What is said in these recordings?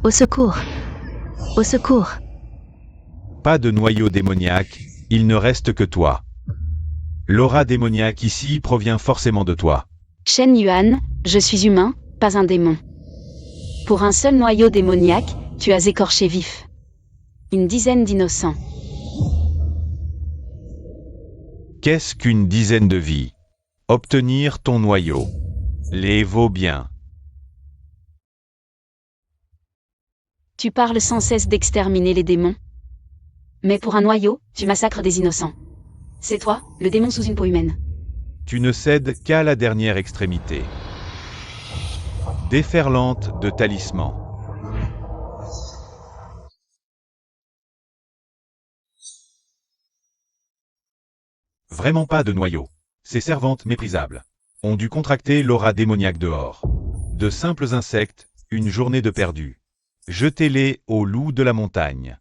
Au secours! Au secours! Pas de noyau démoniaque, il ne reste que toi. L'aura démoniaque ici provient forcément de toi. Shen Yuan, je suis humain, pas un démon. Pour un seul noyau démoniaque, tu as écorché vif une dizaine d'innocents. Qu'est-ce qu'une dizaine de vies? Obtenir ton noyau. Les vaut bien. Tu parles sans cesse d'exterminer les démons. Mais pour un noyau, tu massacres des innocents. C'est toi, le démon sous une peau humaine. Tu ne cèdes qu'à la dernière extrémité. Déferlante de talismans. Vraiment pas de noyau. Ces servantes méprisables ont dû contracter l'aura démoniaque dehors. De simples insectes, une journée de perdu. Jetez-les aux loups de la montagne.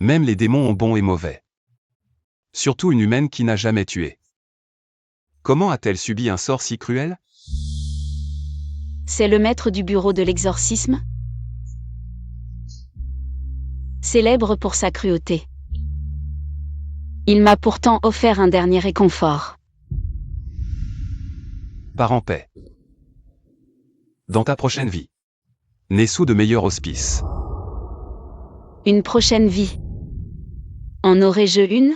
Même les démons ont bon et mauvais. Surtout une humaine qui n'a jamais tué. Comment a-t-elle subi un sort si cruel? C'est le maître du bureau de l'exorcisme, célèbre pour sa cruauté. Il m'a pourtant offert un dernier réconfort. Pars en paix. Dans ta prochaine vie. Né sous de meilleurs auspices. Une prochaine vie. En aurais-je une?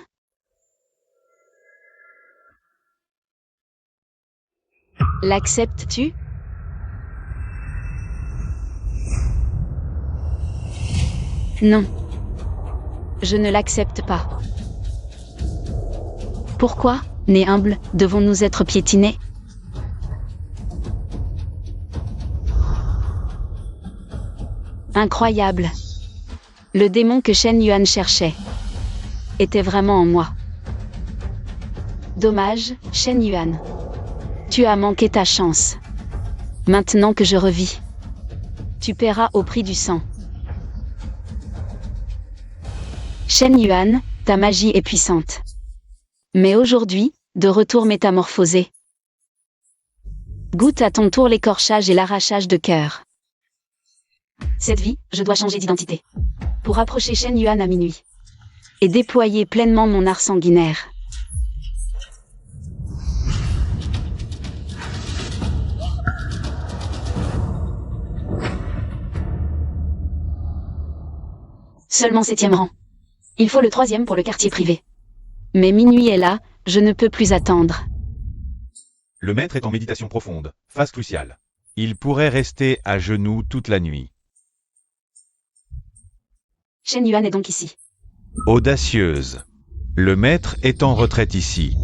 L'acceptes-tu? Non. Je ne l'accepte pas. Pourquoi, nés humbles, devons-nous être piétinés? Incroyable. Le démon que Shen Yuan cherchait était vraiment en moi. Dommage, Shen Yuan. Tu as manqué ta chance. Maintenant que je revis, tu paieras au prix du sang. Shen Yuan, ta magie est puissante. Mais aujourd'hui, de retour métamorphosé. Goûte à ton tour l'écorchage et l'arrachage de cœur. Cette vie, je dois changer d'identité. Pour approcher Shen Yuan à minuit. Et déployer pleinement mon art sanguinaire. Seulement 7e rang. Il faut le 3e pour le quartier privé. Mais minuit est là, je ne peux plus attendre. Le maître est en méditation profonde, phase cruciale. Il pourrait rester à genoux toute la nuit. Shen Yuan est donc ici. Audacieuse. Le maître est en retraite ici.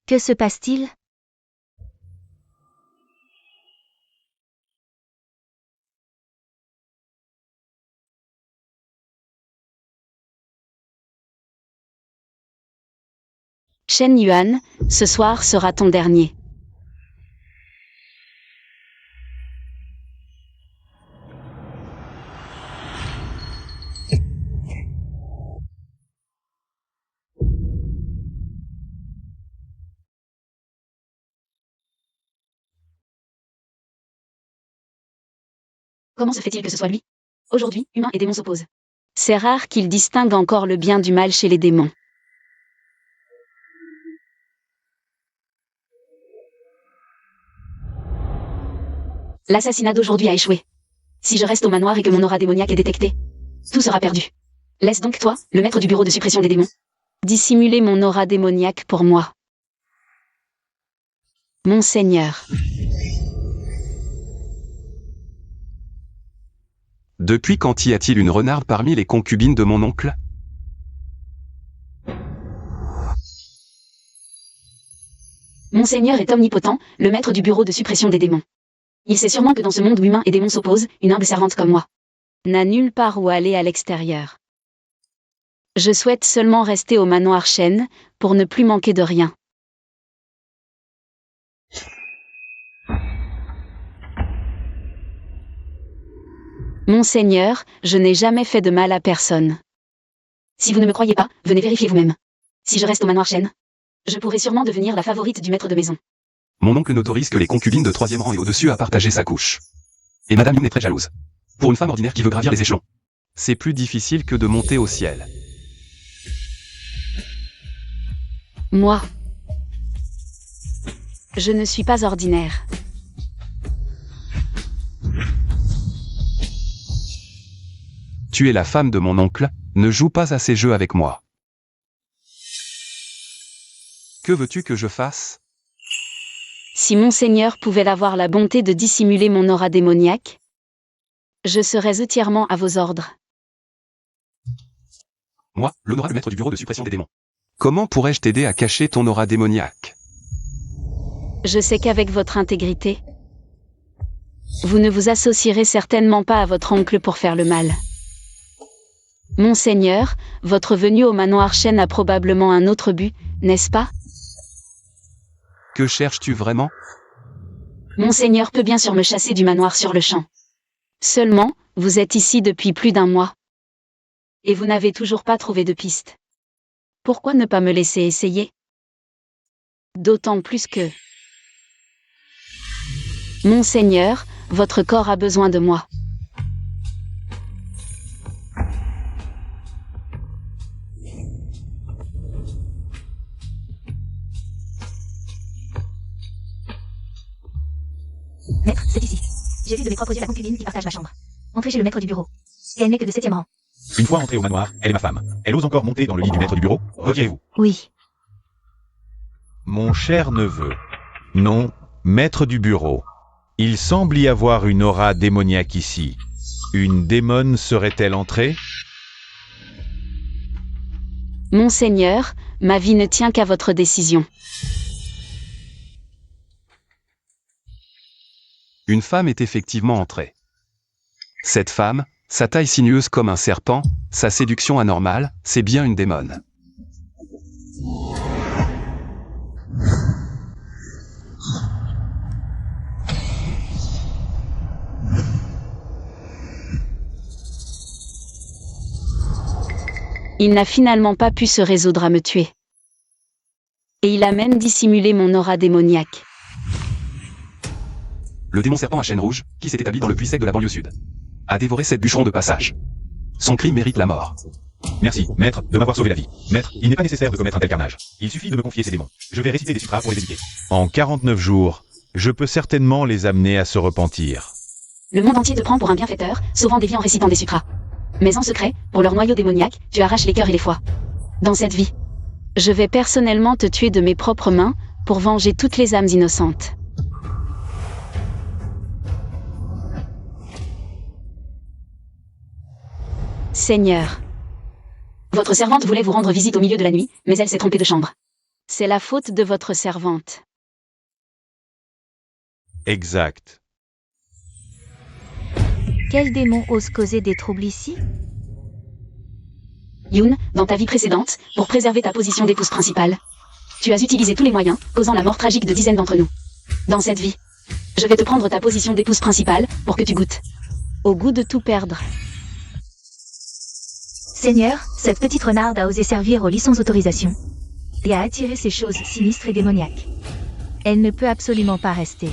Que se passe-t-il? Shen Yuan, ce soir sera ton dernier. Comment se fait-il que ce soit lui? Aujourd'hui, humains et démons s'opposent. C'est rare qu'il distingue encore le bien du mal chez les démons. L'assassinat d'aujourd'hui a échoué. Si je reste au manoir et que mon aura démoniaque est détectée, tout sera perdu. Laisse donc toi, le maître du bureau de suppression des démons, dissimuler mon aura démoniaque pour moi. Monseigneur. Depuis quand y a-t-il une renarde parmi les concubines de mon oncle? Monseigneur est omnipotent, le maître du bureau de suppression des démons. Il sait sûrement que dans ce monde où humains et démons s'opposent, une humble servante comme moi n'a nulle part où aller à l'extérieur. Je souhaite seulement rester au manoir Chêne, pour ne plus manquer de rien. Monseigneur, je n'ai jamais fait de mal à personne. Si vous ne me croyez pas, venez vérifier vous-même. Si je reste au manoir Chêne, je pourrai sûrement devenir la favorite du maître de maison. Mon oncle n'autorise que les concubines de 3e rang et au-dessus à partager sa couche. Et Madame Yoon est très jalouse. Pour une femme ordinaire qui veut gravir les échelons, c'est plus difficile que de monter au ciel. Moi, je ne suis pas ordinaire. Tu es la femme de mon oncle, ne joue pas à ces jeux avec moi. Que veux-tu que je fasse? Si Monseigneur pouvait avoir la bonté de dissimuler mon aura démoniaque, je serais entièrement à vos ordres. Moi, l'honorable maître du bureau de suppression des démons. Comment pourrais-je t'aider à cacher ton aura démoniaque? Je sais qu'avec votre intégrité, vous ne vous associerez certainement pas à votre oncle pour faire le mal. Monseigneur, votre venue au manoir Chêne a probablement un autre but, n'est-ce pas? Que cherches-tu vraiment? Monseigneur peut bien sûr me chasser du manoir sur le champ. Seulement, vous êtes ici depuis plus d'1 mois. Et vous n'avez toujours pas trouvé de piste. Pourquoi ne pas me laisser essayer? D'autant plus que... Monseigneur, votre corps a besoin de moi. Maître, c'est ici. J'ai vu de mes propres yeux la concubine qui partage ma chambre. Entrez chez le maître du bureau. Et elle n'est que de 7e rang. Une fois entrée au manoir, elle est ma femme. Elle ose encore monter dans le lit du maître du bureau. Retirez-vous. Oui. Mon cher neveu. Non, maître du bureau. Il semble y avoir une aura démoniaque ici. Une démone serait-elle entrée? Monseigneur, ma vie ne tient qu'à votre décision. Une femme est effectivement entrée. Cette femme, sa taille sinueuse comme un serpent, sa séduction anormale, c'est bien une démone. Il n'a finalement pas pu se résoudre à me tuer. Et il a même dissimulé mon aura démoniaque. Le démon serpent à chaîne rouge, qui s'est établi dans le puits sec de la banlieue sud, a dévoré 7 bûcherons de passage. Son crime mérite la mort. Merci, maître, de m'avoir sauvé la vie. Maître, il n'est pas nécessaire de commettre un tel carnage. Il suffit de me confier ces démons. Je vais réciter des sutras pour les éviter. En 49 jours, je peux certainement les amener à se repentir. Le monde entier te prend pour un bienfaiteur, souvent dévié en récitant des sutras. Mais en secret, pour leur noyau démoniaque, tu arraches les cœurs et les foies. Dans cette vie, je vais personnellement te tuer de mes propres mains, pour venger toutes les âmes innocentes. Seigneur, votre servante voulait vous rendre visite au milieu de la nuit, mais elle s'est trompée de chambre. C'est la faute de votre servante. Exact. Quel démon ose causer des troubles ici? Yoon, dans ta vie précédente, pour préserver ta position d'épouse principale, tu as utilisé tous les moyens, causant la mort tragique de dizaines d'entre nous. Dans cette vie, je vais te prendre ta position d'épouse principale, pour que tu goûtes au goût de tout perdre. Seigneur, cette petite renarde a osé servir au lit sans autorisation. Et a attiré ces choses sinistres et démoniaques. Elle ne peut absolument pas rester.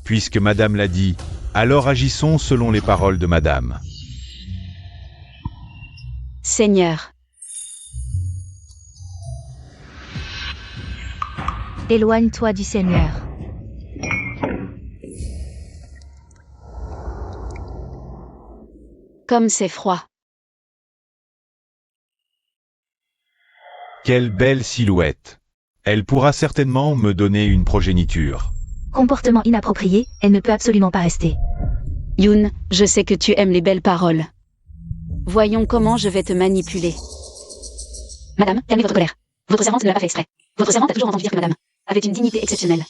Puisque madame l'a dit, alors agissons selon les paroles de madame. Seigneur. Éloigne-toi du Seigneur. Comme c'est froid. Quelle belle silhouette. Elle pourra certainement me donner une progéniture. Comportement inapproprié, elle ne peut absolument pas rester. Yoon, je sais que tu aimes les belles paroles. Voyons comment je vais te manipuler. Madame, calmez votre colère. Votre servante ne l'a pas fait exprès. Votre servante a toujours entendu dire que madame avait une dignité exceptionnelle.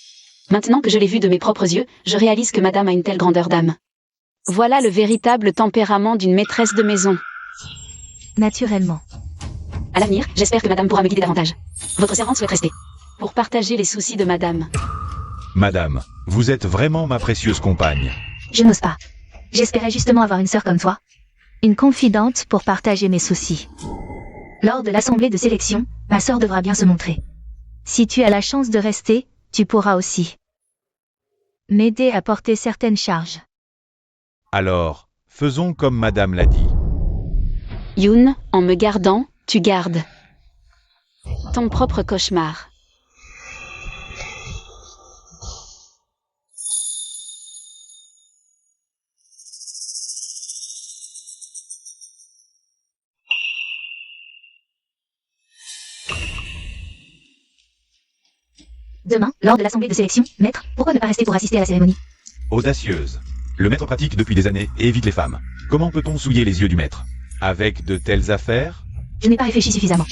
Maintenant que je l'ai vue de mes propres yeux, je réalise que madame a une telle grandeur d'âme. Voilà le véritable tempérament d'une maîtresse de maison. Naturellement. À l'avenir, j'espère que madame pourra me guider davantage. Votre servante souhaite rester. Pour partager les soucis de madame. Madame, vous êtes vraiment ma précieuse compagne. Je n'ose pas. J'espérais justement avoir une sœur comme toi. Une confidente pour partager mes soucis. Lors de l'assemblée de sélection, ma sœur devra bien se montrer. Si tu as la chance de rester, tu pourras aussi m'aider à porter certaines charges. Alors, faisons comme madame l'a dit. Yoon, en me gardant, tu gardes ton propre cauchemar. Demain, lors de l'assemblée de sélection, maître, pourquoi ne pas rester pour assister à la cérémonie? Audacieuse. Le maître pratique depuis des années et évite les femmes. Comment peut-on souiller les yeux du maître? Avec de telles affaires? Je n'ai pas réfléchi suffisamment.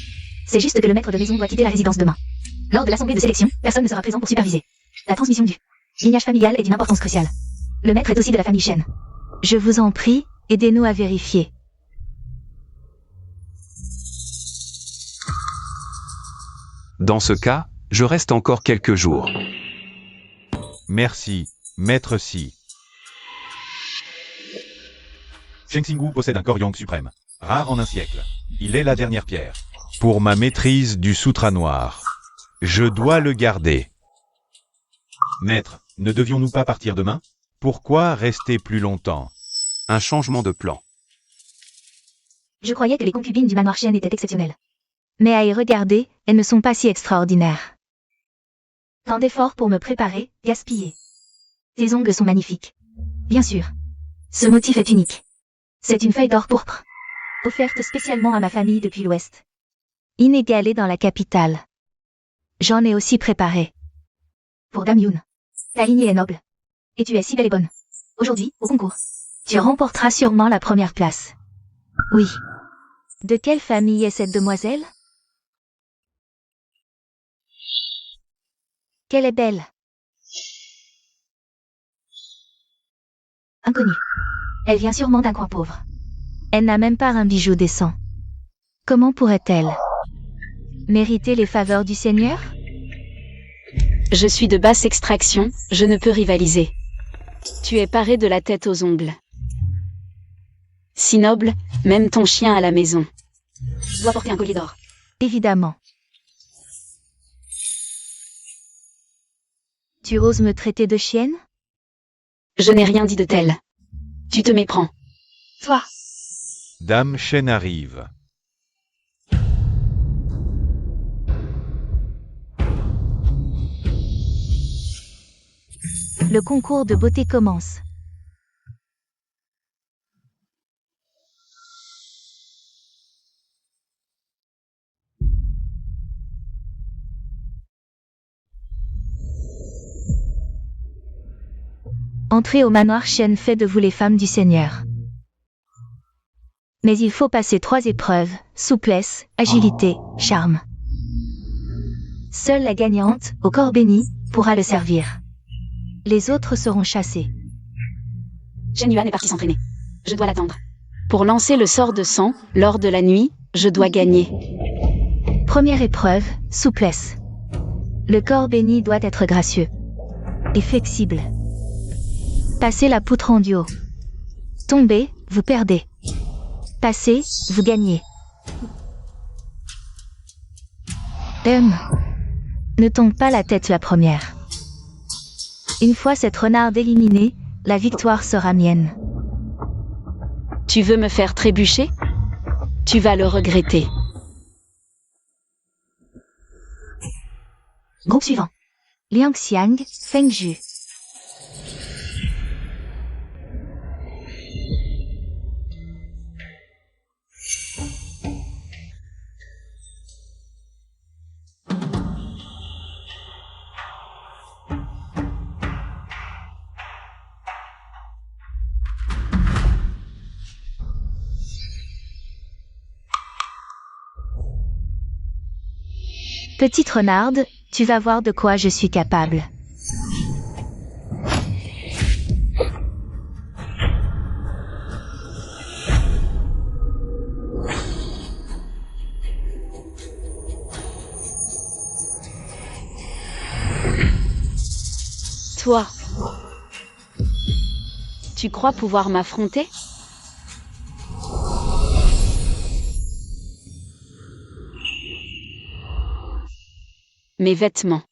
C'est juste que le maître de maison doit quitter la résidence demain. Lors de l'assemblée de sélection, personne ne sera présent pour superviser. La transmission du lignage familial est d'une importance cruciale. Le maître est aussi de la famille Shen. Je vous en prie, aidez-nous à vérifier. Dans ce cas, je reste encore quelques jours. Merci, maître Si. Cheng Xingwu possède un corps yang suprême, rare en un siècle. Il est la dernière pierre. Pour ma maîtrise du Sutra noir, je dois le garder. Maître, ne devions-nous pas partir demain? Pourquoi rester plus longtemps? Un changement de plan. Je croyais que les concubines du manoir Shen étaient exceptionnelles. Mais à y regarder, elles ne sont pas si extraordinaires. Tant d'efforts pour me préparer, gaspillés. Tes ongles sont magnifiques. Bien sûr. Ce motif est unique. C'est une feuille d'or pourpre. Offerte spécialement à ma famille depuis l'Ouest. Inégalée dans la capitale. J'en ai aussi préparé. Pour Dame Yoon. Ta lignée est noble. Et tu es si belle et bonne. Aujourd'hui, au concours, tu remporteras sûrement la première place. Oui. De quelle famille est cette demoiselle? Qu'elle est belle. Inconnue. Elle vient sûrement d'un coin pauvre. Elle n'a même pas un bijou décent. Comment pourrait-elle mériter les faveurs du Seigneur? Je suis de basse extraction, je ne peux rivaliser. Tu es paré de la tête aux ongles. Si noble, même ton chien à la maison doit porter un collier d'or. Évidemment. Tu oses me traiter de chienne? Je n'ai rien dit de tel. Tu te méprends. Toi. Dame Shen arrive. Le concours de beauté commence. Entrez au manoir Shen fait de vous les femmes du Seigneur. Mais il faut passer 3 épreuves, souplesse, agilité, charme. Seule la gagnante, au corps béni, pourra le servir. Les autres seront chassés. Shen Yuan est parti s'entraîner. Je dois l'attendre. Pour lancer le sort de sang, lors de la nuit, je dois gagner. Première épreuve, souplesse. Le corps béni doit être gracieux et flexible. Passez la poutre en duo. Tombez, vous perdez. Passez, vous gagnez. Ne tombe pas la tête la première. Une fois cette renarde éliminée, la victoire sera mienne. Tu veux me faire trébucher? Tu Tu vas le regretter. Groupe suivant. Liangxiang, Fengju. Petite renarde, tu vas voir de quoi je suis capable. Toi. Tu crois pouvoir m'affronter? Mes vêtements.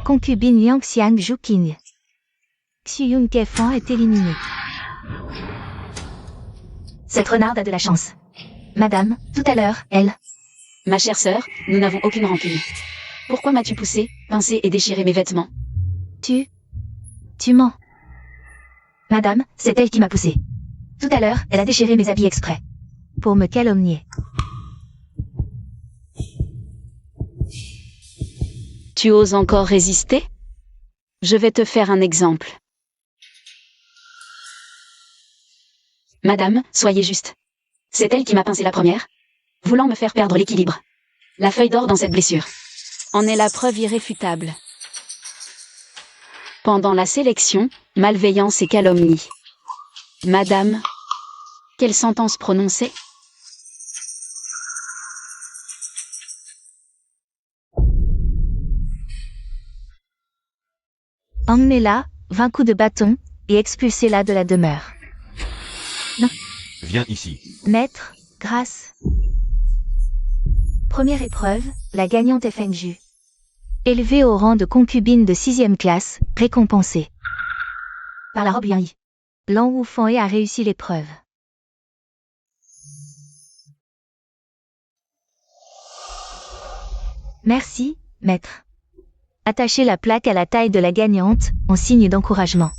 Concubine Liangxiang Zhuqing. Xuyun Kefan est éliminé. Cette renarde a de la chance. Madame, tout à l'heure, elle... Ma chère sœur, nous n'avons aucune rancune. Pourquoi m'as-tu poussé, pincé et déchiré mes vêtements? Tu mens. Madame, c'est elle qui m'a poussé. Tout à l'heure, elle a déchiré mes habits exprès. Pour me calomnier. Tu oses encore résister? Je vais te faire un exemple. Madame, soyez juste. C'est elle qui m'a pincé la première, voulant me faire perdre l'équilibre. La feuille d'or dans cette blessure en est la preuve irréfutable. Pendant la sélection, malveillance et calomnie. Madame, quelle sentence prononcer? Emmenez-la, 20 coups de bâton, et expulsez-la de la demeure. Viens ici. Maître, grâce. Première épreuve, la gagnante est Fengju. Élevée au rang de concubine de 6e classe, récompensée par la robe Yang Yi. Lan Wufang a réussi l'épreuve. Merci, maître. Attachez la plaque à la taille de la gagnante, en signe d'encouragement.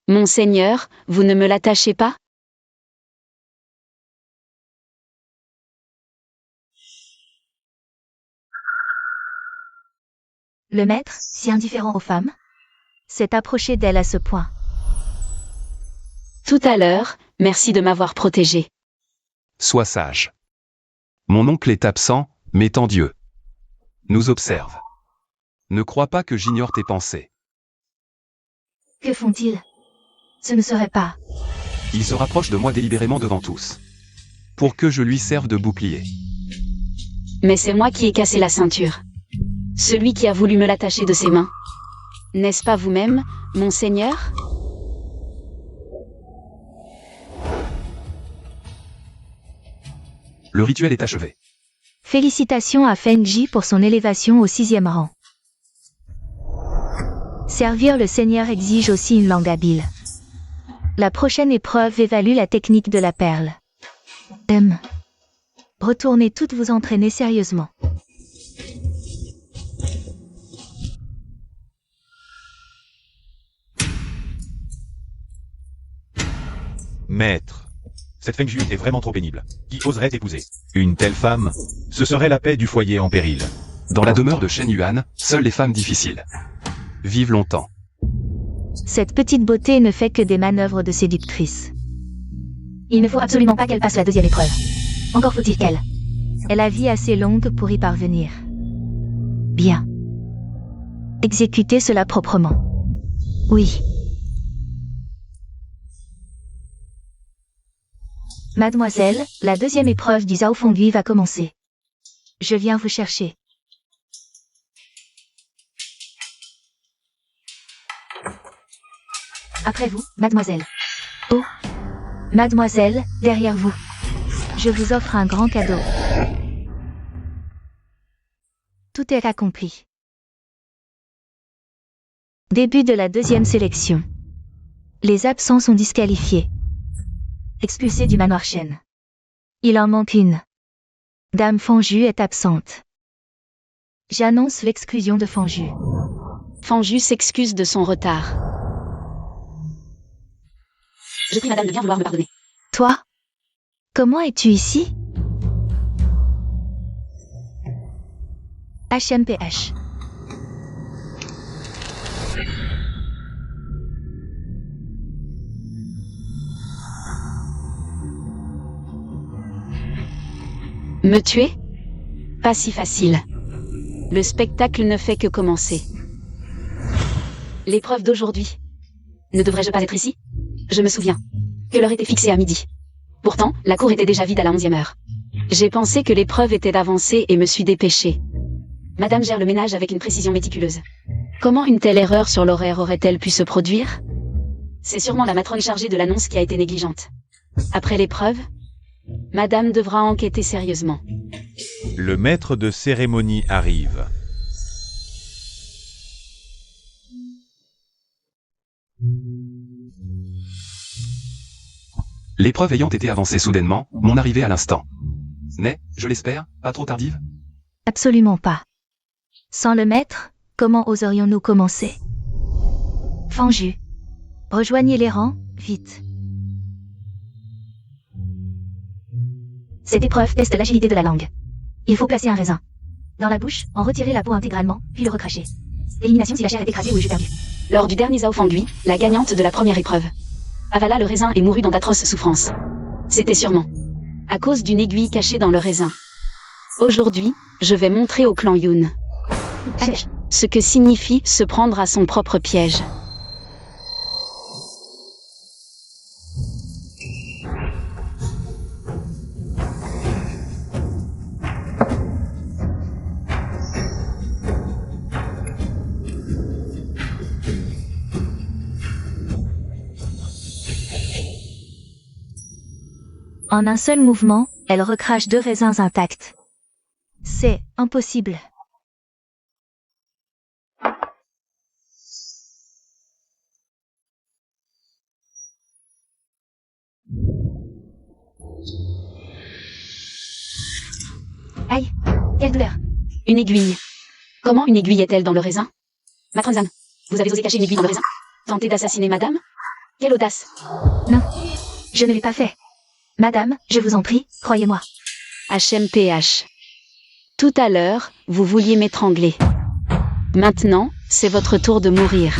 Monseigneur, vous ne me l'attachez pas? Le maître, si indifférent aux femmes, s'est approché d'elle à ce point. Tout à l'heure, merci de m'avoir protégé. Sois sage. Mon oncle est absent, mais tant Dieu nous observe. Ne crois pas que j'ignore tes pensées. Que font-ils? Ce ne serait pas... Il se rapproche de moi délibérément devant tous. Pour que je lui serve de bouclier. Mais c'est moi qui ai cassé la ceinture. Celui qui a voulu me l'attacher de ses mains. N'est-ce pas vous-même, monseigneur? Le rituel est achevé. Félicitations à Fengji pour son élévation au 6e rang. Servir le Seigneur exige aussi une langue habile. La prochaine épreuve évalue la technique de la perle. Retournez toutes vous entraîner sérieusement. Maître, cette Fengju est vraiment trop pénible. Qui oserait épouser une telle femme? Ce serait la paix du foyer en péril. Dans la demeure de Shen Yuan, seules les femmes difficiles vivent longtemps. Cette petite beauté ne fait que des manœuvres de séductrice. Il ne faut absolument pas qu'elle passe la deuxième épreuve. Encore faut-il qu'elle ait la vie assez longue pour y parvenir. Bien. Exécutez cela proprement. Oui. Mademoiselle, la deuxième épreuve du Zhao Fenghui va commencer. Je viens vous chercher. Après vous, mademoiselle. Oh. Mademoiselle, derrière vous. Je vous offre un grand cadeau. Tout est accompli. Début de la deuxième sélection. Les absents sont disqualifiés. Expulsés du manoir Shen. Il en manque une. Dame Fanju est absente. J'annonce l'exclusion de Fanju. Fanju s'excuse de son retard. Je prie madame de bien vouloir me pardonner. Toi? Comment es-tu ici? HMPH. Me tuer? Pas si facile. Le spectacle ne fait que commencer. L'épreuve d'aujourd'hui. Ne devrais-je pas être ici? Je me souviens que l'heure était fixée à midi. Pourtant, la cour était déjà vide à la 11e heure. J'ai pensé que l'épreuve était avancée et me suis dépêchée. Madame gère le ménage avec une précision méticuleuse. Comment une telle erreur sur l'horaire aurait-elle pu se produire? C'est sûrement la matrone chargée de l'annonce qui a été négligente. Après l'épreuve, Madame devra enquêter sérieusement. Le maître de cérémonie arrive. L'épreuve ayant été avancée soudainement, mon arrivée à l'instant. N'est, je l'espère, pas trop tardive? Absolument pas. Sans le maître, comment oserions-nous commencer? Fanju. Rejoignez les rangs, vite. Cette épreuve teste l'agilité de la langue. Il faut placer un raisin dans la bouche, en retirer la peau intégralement, puis le recracher. Élimination si la chair est écrasée ou le jus perdu. Lors du dernier Zhao Fenghui, la gagnante de la première épreuve avala le raisin et mourut dans d'atroces souffrances. C'était sûrement à cause d'une aiguille cachée dans le raisin. Aujourd'hui, je vais montrer au clan Yun ce que signifie se prendre à son propre piège. En un seul mouvement, elle recrache 2 raisins intacts. C'est impossible. Aïe, quelle douleur. Une aiguille. Comment une aiguille est-elle dans le raisin? Matrone Zhan, vous avez osé cacher une aiguille dans le raisin? Tenter d'assassiner madame? Quelle audace! Non, je ne l'ai pas fait. Madame, je vous en prie, croyez-moi. HMPH. Tout à l'heure, vous vouliez m'étrangler. Maintenant, c'est votre tour de mourir.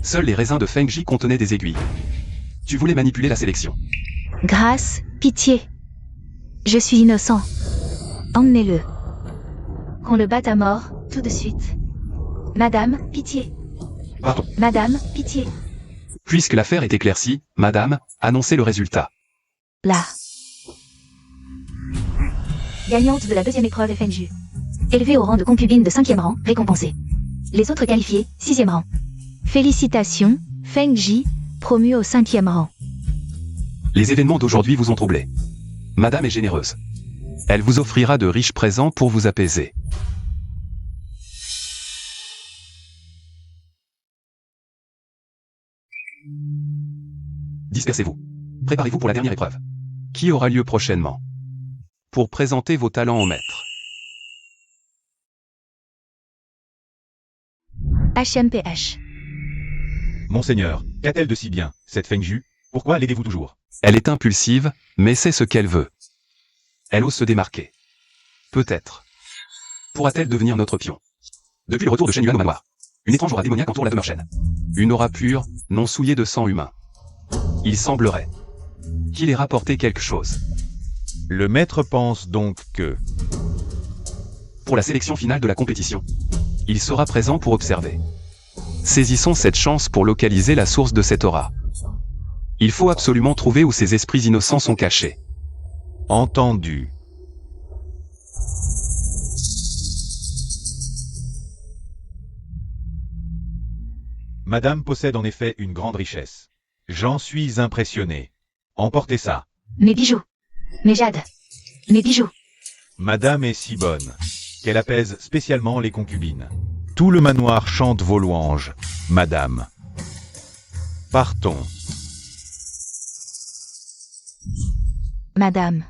Seuls les raisins de Fengji contenaient des aiguilles. Tu voulais manipuler la sélection. Grâce, pitié. Je suis innocent. Emmenez-le. Qu'on le batte à mort, tout de suite. Madame, pitié. Pardon. Madame, pitié. Puisque l'affaire est éclaircie, madame, annoncez le résultat. Là. Gagnante de la deuxième épreuve FNJ. Élevée au rang de concubine de 5e rang, récompensée. Les autres qualifiés, 6e rang. Félicitations, Feng Ji, promue au 5e rang. Les événements d'aujourd'hui vous ont troublé. Madame est généreuse. Elle vous offrira de riches présents pour vous apaiser. Dispersez-vous. Préparez-vous pour la dernière épreuve, qui aura lieu prochainement. Pour présenter vos talents au maître. HMPH. Monseigneur, qu'a-t-elle de si bien, cette Fengju? Pourquoi l'aidez-vous toujours? Elle est impulsive, mais c'est ce qu'elle veut. Elle ose se démarquer. Peut-être. Pourra-t-elle devenir notre pion? Depuis le retour de Shen Yuan au manoir, Une étrange aura démoniaque entoure la demeure Shen. Une aura pure, non souillée de sang humain. Il semblerait qu'il ait rapporté quelque chose. Le maître pense donc que... Pour la sélection finale de la compétition, il sera présent pour observer. Saisissons cette chance pour localiser la source de cette aura. Il faut absolument trouver où ces esprits innocents sont cachés. Entendu. Madame possède en effet une grande richesse. J'en suis impressionné. Emportez ça. Mes bijoux. Mes jades. Mes bijoux. Madame est si bonne qu'elle apaise spécialement les concubines. Tout le manoir chante vos louanges, madame. Partons. Madame.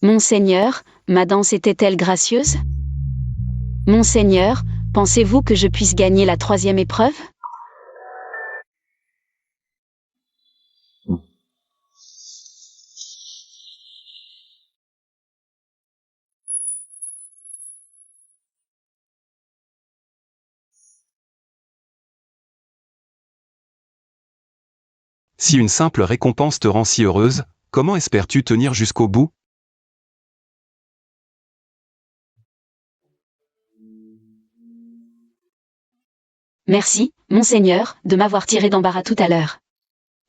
Monseigneur, ma danse était-elle gracieuse? Monseigneur, pensez-vous que je puisse gagner la 3e épreuve? Si une simple récompense te rend si heureuse, comment espères-tu tenir jusqu'au bout? Merci, Monseigneur, de m'avoir tiré d'embarras tout à l'heure.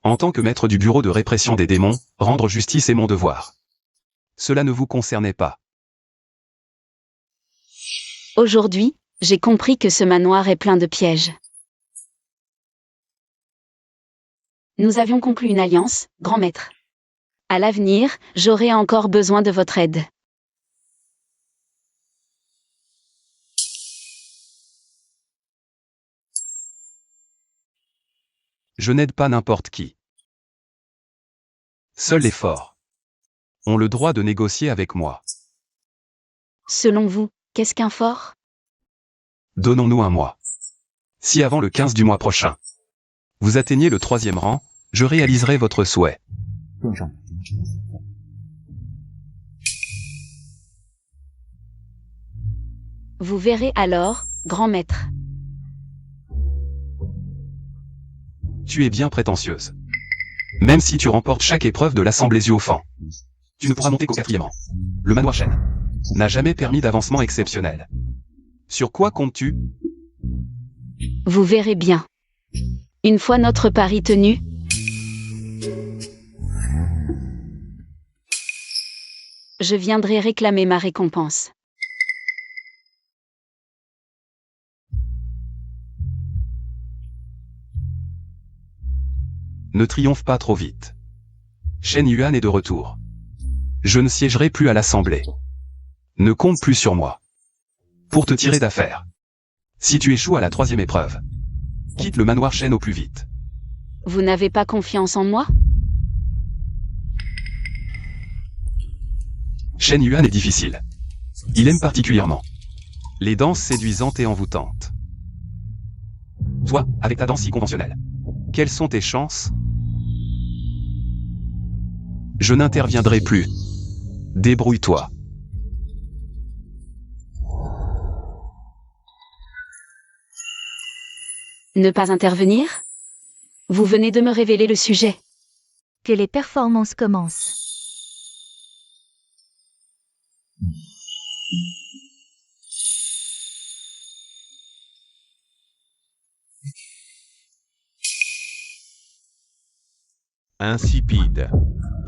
En tant que maître du bureau de répression des démons, rendre justice est mon devoir. Cela ne vous concernait pas. Aujourd'hui, j'ai compris que ce manoir est plein de pièges. Nous avions conclu une alliance, grand maître. À l'avenir, j'aurai encore besoin de votre aide. Je n'aide pas n'importe qui. Seuls les forts ont le droit de négocier avec moi. Selon vous, qu'est-ce qu'un fort? Donnons-nous un mois. Si avant le 15 du mois prochain, vous atteignez le 3e rang, je réaliserai votre souhait. Vous verrez alors, grand maître. Tu es bien prétentieuse. Même si tu remportes chaque épreuve de l'Assemblée Zuofan, tu ne pourras monter qu'au 4e rang. Le manoir Shen n'a jamais permis d'avancement exceptionnel. Sur quoi comptes-tu? Vous verrez bien. Une fois notre pari tenu, je viendrai réclamer ma récompense. Ne triomphe pas trop vite. Shen Yuan est de retour. Je ne siégerai plus à l'Assemblée. Ne compte plus sur moi pour te tirer d'affaire. Si tu échoues à la 3e épreuve, quitte le manoir Shen au plus vite. Vous n'avez pas confiance en moi? Shen Yuan est difficile. Il aime particulièrement les danses séduisantes et envoûtantes. Toi, avec ta danse si conventionnelle, quelles sont tes chances? Je n'interviendrai plus. Débrouille-toi. Ne pas intervenir? Vous venez de me révéler le sujet. Que les performances commencent. Insipide.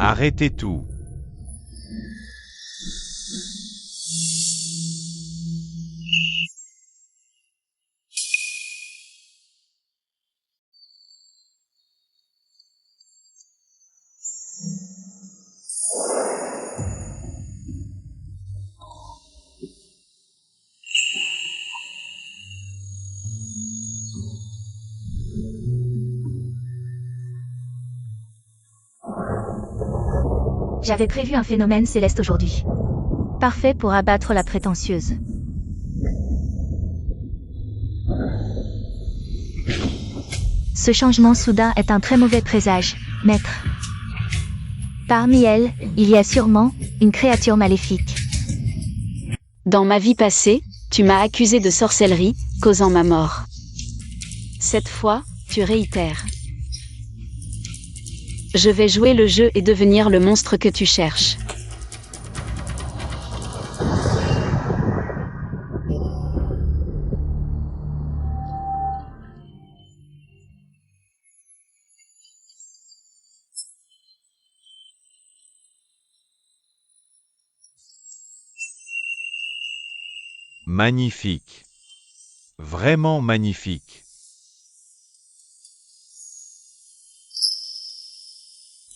Arrêtez tout. J'avais prévu un phénomène céleste aujourd'hui. Parfait pour abattre la prétentieuse. Ce changement soudain est un très mauvais présage, maître. Parmi elles, il y a sûrement une créature maléfique. Dans ma vie passée, tu m'as accusé de sorcellerie, causant ma mort. Cette fois, tu réitères. Je vais jouer le jeu et devenir le monstre que tu cherches. Magnifique. Vraiment magnifique.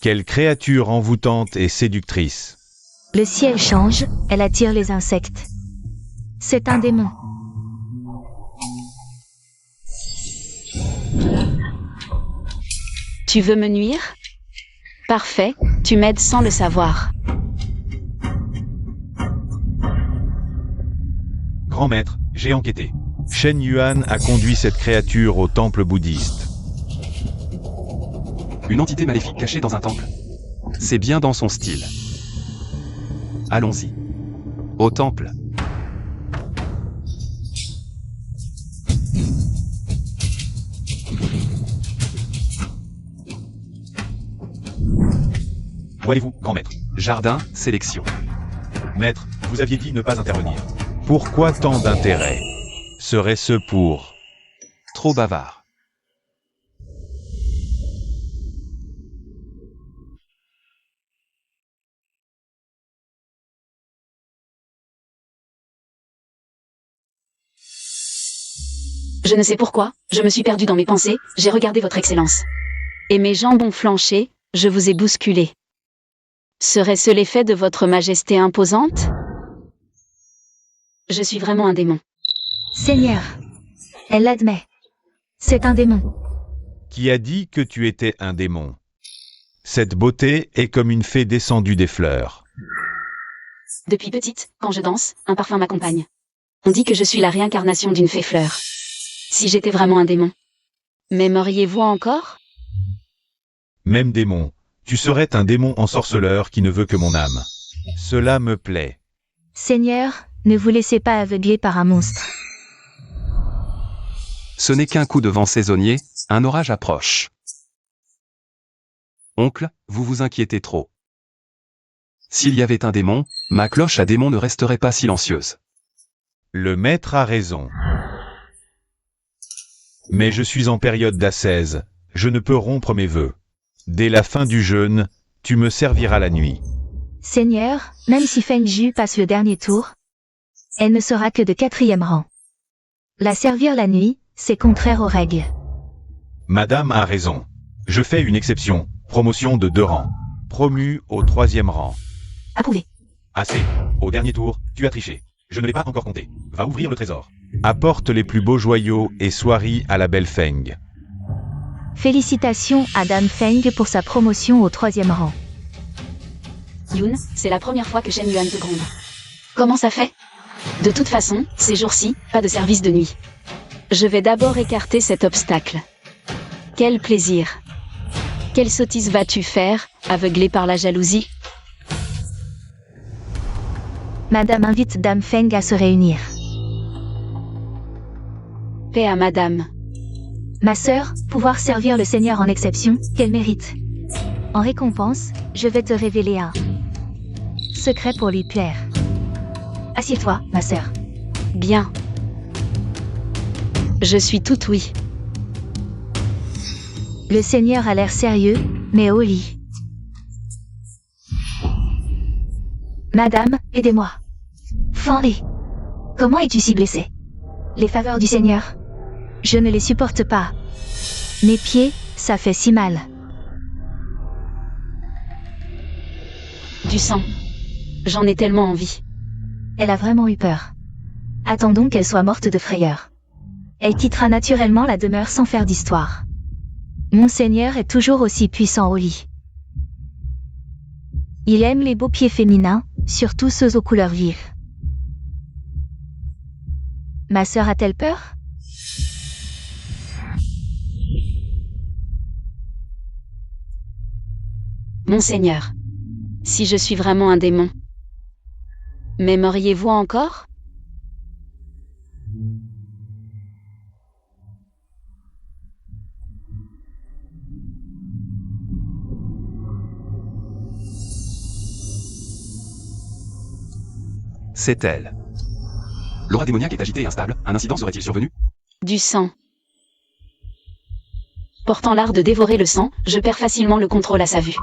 Quelle créature envoûtante et séductrice. Le ciel change, elle attire les insectes. C'est un démon. Tu veux me nuire? Parfait, tu m'aides sans le savoir. Grand maître, j'ai enquêté. Shen Yuan a conduit cette créature au temple bouddhiste. Une entité maléfique cachée dans un temple. C'est bien dans son style. Allons-y. Au temple. Où allez-vous, grand maître? Jardin, sélection. Maître, vous aviez dit ne pas intervenir. Pourquoi tant d'intérêt? Serait-ce pour... Trop bavard. Je ne sais pourquoi, je me suis perdu dans mes pensées, j'ai regardé votre excellence. Et mes jambes ont flanché, je vous ai bousculé. Serait-ce l'effet de votre majesté imposante? Je suis vraiment un démon. Seigneur. Elle l'admet. C'est un démon. Qui a dit que tu étais un démon? Cette beauté est comme une fée descendue des fleurs. Depuis petite, quand je danse, un parfum m'accompagne. On dit que je suis la réincarnation d'une fée fleur. Si j'étais vraiment un démon. M'aimeriez-vous encore? Même démon, tu serais un démon ensorceleur qui ne veut que mon âme. Cela me plaît. Seigneur, ne vous laissez pas aveugler par un monstre. Ce n'est qu'un coup de vent saisonnier, un orage approche. Oncle, vous vous inquiétez trop. S'il y avait un démon, ma cloche à démon ne resterait pas silencieuse. Le maître a raison. Mais je suis en période d'ascèse, je ne peux rompre mes vœux. Dès la fin du jeûne, tu me serviras la nuit. Seigneur, même si Feng Ju passe le dernier tour, elle ne sera que de 4e rang. La servir la nuit, c'est contraire aux règles. Madame a raison. Je fais une exception, promotion de 2 rangs. Promu au 3e rang. Approuvé. Assez. Au dernier tour, tu as triché. Je ne l'ai pas encore compté. Va ouvrir le trésor. Apporte les plus beaux joyaux et soieries à la belle Feng. Félicitations à Dame Feng pour sa promotion au 3e rang. Yun, c'est la première fois que Shen Yuan te gronde. Comment ça fait? De toute façon, ces jours-ci, pas de service de nuit. Je vais d'abord écarter cet obstacle. Quel plaisir. Quelle sottise vas-tu faire, aveuglé par la jalousie? Madame invite Dame Feng à se réunir. Paix à madame. Ma sœur, pouvoir servir le Seigneur en exception, qu'elle mérite. En récompense, je vais te révéler un secret pour lui plaire. Assieds-toi, ma sœur. Bien. Je suis tout oui. Le Seigneur a l'air sérieux, mais au lit. Madame, aidez-moi. Fends-les. Comment es-tu si blessée? Les faveurs du Seigneur. Je ne les supporte pas. Mes pieds, ça fait si mal. Du sang. J'en ai tellement envie. Elle a vraiment eu peur. Attendons qu'elle soit morte de frayeur. Elle quittera naturellement la demeure sans faire d'histoire. Mon Seigneur est toujours aussi puissant au lit. Il aime les beaux pieds féminins, surtout ceux aux couleurs vives. Ma sœur a-t-elle peur? Monseigneur. Si je suis vraiment un démon, m'aimeriez-vous encore? C'est elle. L'aura démoniaque est agitée et instable. Un incident serait-il survenu? Du sang. Portant l'art de dévorer le sang, je perds facilement le contrôle à sa vue.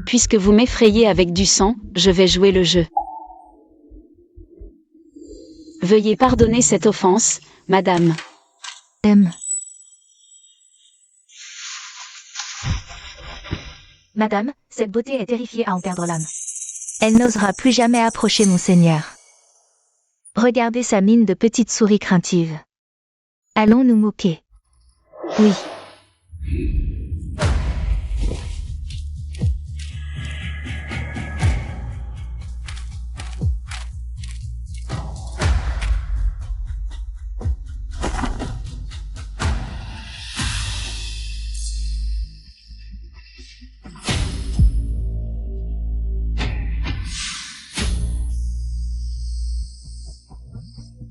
Puisque vous m'effrayez avec du sang, je vais jouer le jeu. Veuillez pardonner cette offense, madame. Madame, cette beauté est terrifiée à en perdre l'âme. Elle n'osera plus jamais approcher Monseigneur. Regardez sa mine de petite souris craintive. Allons nous moquer. Oui.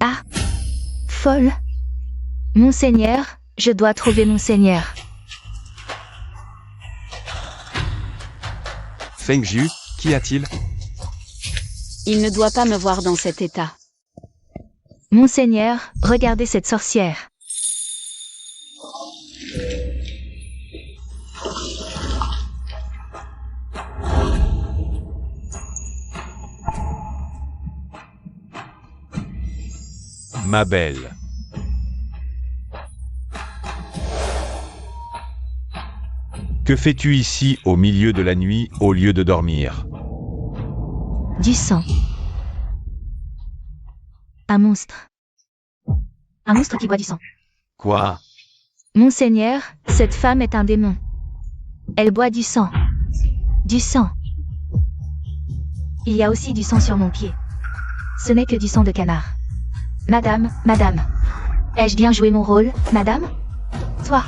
Ah! Folle! Monseigneur, je dois trouver Monseigneur. Feng Jiu, qu'y a-t-il? Il ne doit pas me voir dans cet état. Monseigneur, regardez cette sorcière. Ma belle. Que fais-tu ici au milieu de la nuit au lieu de dormir? Du sang. Un monstre. Un monstre qui boit du sang. Quoi? Monseigneur, cette femme est un démon. Elle boit du sang. Du sang. Il y a aussi du sang sur mon pied. Ce n'est que du sang de canard. Madame, ai-je bien joué mon rôle, madame? Toi,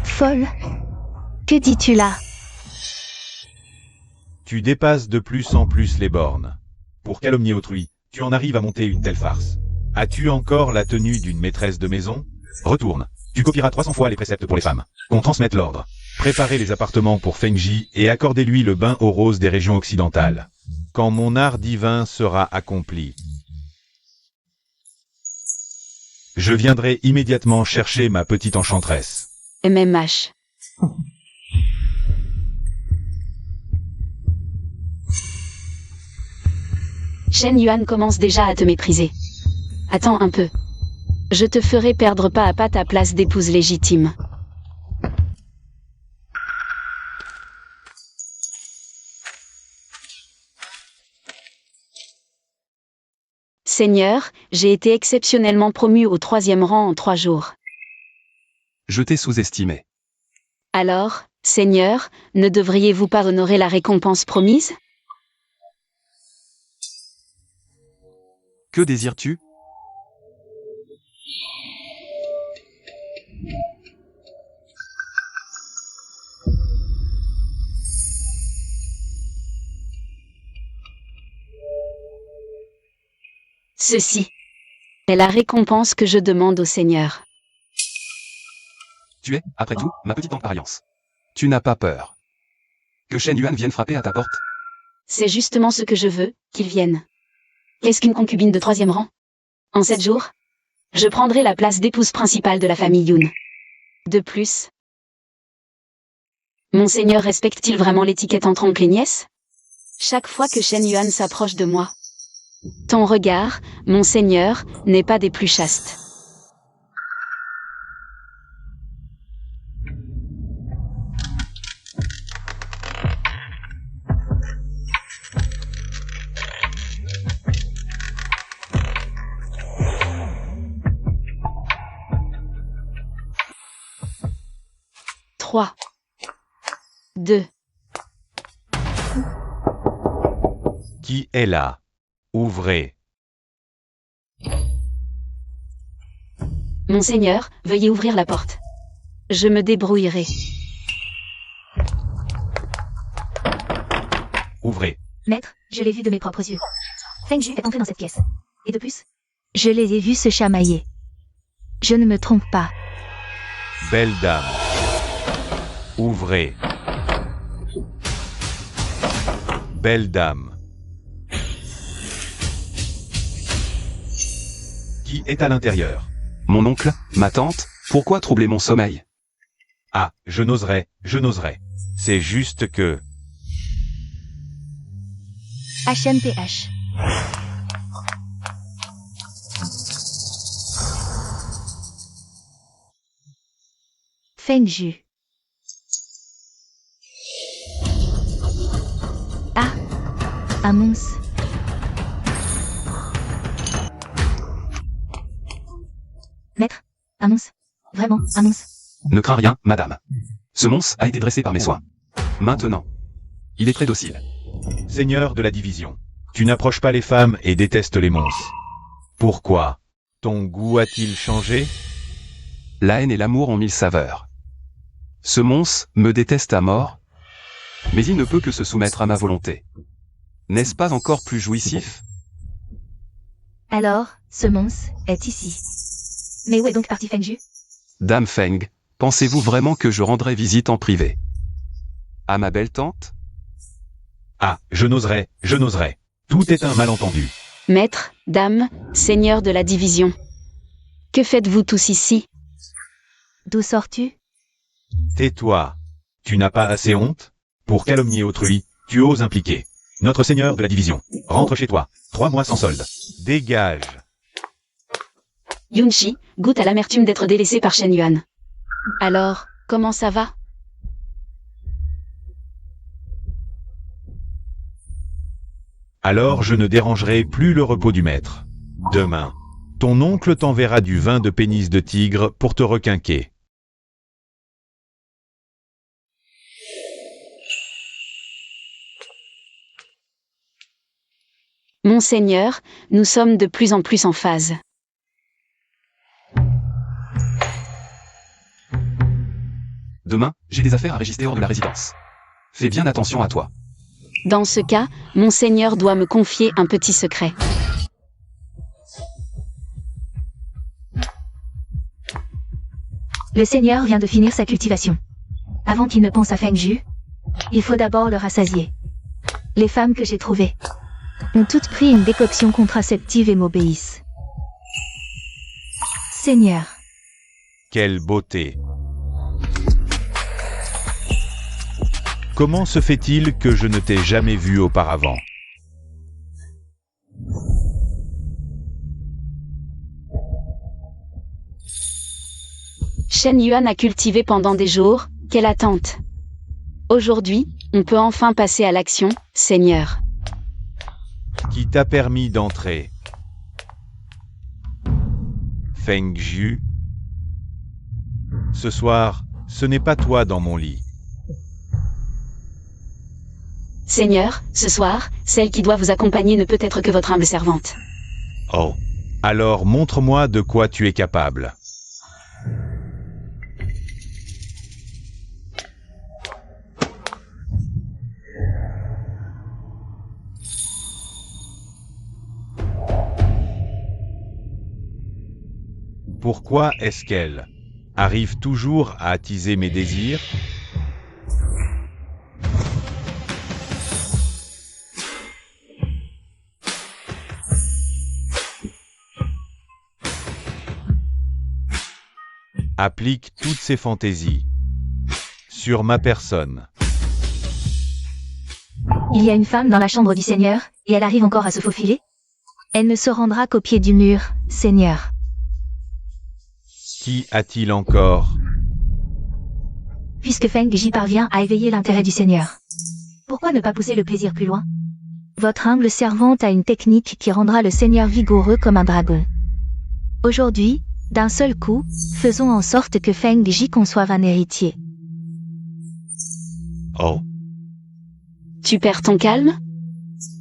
folle, que dis-tu là? Tu dépasses de plus en plus les bornes. Pour calomnier autrui, tu en arrives à monter une telle farce. As-tu encore la tenue d'une maîtresse de maison? Retourne. Tu copieras 300 fois les préceptes pour les femmes. Qu'on transmette l'ordre. Préparez les appartements pour Feng Ji et accordez-lui le bain aux roses des régions occidentales. Quand mon art divin sera accompli, je viendrai immédiatement chercher ma petite enchanteresse. MMH. Shen Yuan commence déjà à te mépriser. Attends un peu. Je te ferai perdre pas à pas ta place d'épouse légitime. Seigneur, j'ai été exceptionnellement promu au 3e rang en 3 jours. Je t'ai sous-estimé. Alors, Seigneur, ne devriez-vous pas honorer la récompense promise? Que désires-tu? Ceci est la récompense que je demande au Seigneur. Tu es, après tout, ma petite alliance. Tu n'as pas peur que Shen Yuan vienne frapper à ta porte? C'est justement ce que je veux, qu'il vienne. Qu'est-ce qu'une concubine de 3e rang? En 7 jours, je prendrai la place d'épouse principale de la famille Yun. De plus, Monseigneur respecte-t-il vraiment l'étiquette entre oncles et nièces? Chaque fois que Shen Yuan s'approche de moi, ton regard, Monseigneur, n'est pas des plus chastes. Trois, 2, Qui est là? Ouvrez. Monseigneur, veuillez ouvrir la porte. Je me débrouillerai. Ouvrez. Maître, je l'ai vu de mes propres yeux. Feng Ju est entré dans cette pièce. Et de plus, je les ai vus se chamailler. Je ne me trompe pas. Belle dame. Ouvrez. Belle dame. Qui est à l'intérieur? Mon oncle, ma tante, pourquoi troubler mon sommeil? Ah, je n'oserais. C'est juste que... HMPH. Feng Ju. Ah, un monstre. Maître, un monstre. Vraiment, un monstre. Ne crains rien, madame. Ce monstre a été dressé par mes soins. Maintenant, il est très docile. Seigneur de la division, tu n'approches pas les femmes et détestes les monstres. Pourquoi? Ton goût a-t-il changé? La haine et l'amour ont mille saveurs. Ce monstre me déteste à mort, mais il ne peut que se soumettre à ma volonté. N'est-ce pas encore plus jouissif? Alors, ce monstre est ici. Mais où est donc parti Feng Ju? Dame Feng, pensez-vous vraiment que je rendrai visite en privé? À ma belle tante? Ah, je n'oserais. Tout est un malentendu. Maître, dame, seigneur de la division. Que faites-vous tous ici? D'où sors-tu? Tais-toi. Tu n'as pas assez honte? Pour calomnier autrui, tu oses impliquer notre seigneur de la division. Rentre chez toi. 3 mois sans solde. Dégage. Yunchi goûte à l'amertume d'être délaissé par Shen Yuan. Alors, comment ça va? Alors je ne dérangerai plus le repos du maître. Demain, ton oncle t'enverra du vin de pénis de tigre pour te requinquer. Monseigneur, nous sommes de plus en plus en phase. Demain, j'ai des affaires à régistrer hors de la résidence. Fais bien attention à toi. Dans ce cas, Monseigneur doit me confier un petit secret. Le Seigneur vient de finir sa cultivation. Avant qu'il ne pense à Feng Ju, il faut d'abord le rassasier. Les femmes que j'ai trouvées ont toutes pris une décoction contraceptive et m'obéissent. Seigneur. Quelle beauté! Comment se fait-il que je ne t'ai jamais vu auparavant? Shen Yuan a cultivé pendant des jours, quelle attente! Aujourd'hui, on peut enfin passer à l'action, Seigneur. Qui t'a permis d'entrer? Feng Ju? Ce soir, ce n'est pas toi dans mon lit. Seigneur, ce soir, celle qui doit vous accompagner ne peut être que votre humble servante. Oh. Alors montre-moi de quoi tu es capable. Pourquoi est-ce qu'elle arrive toujours à attiser mes désirs? Applique toutes ses fantaisies sur ma personne. Il y a une femme dans la chambre du Seigneur, et elle arrive encore à se faufiler? Elle ne se rendra qu'au pied du mur, Seigneur. Qui a-t-il encore? Puisque Feng Ji parvient à éveiller l'intérêt du Seigneur. Pourquoi ne pas pousser le plaisir plus loin? Votre humble servante a une technique qui rendra le Seigneur vigoureux comme un dragon. Aujourd'hui, d'un seul coup, faisons en sorte que Feng Ji conçoive un héritier. Oh. Tu perds ton calme?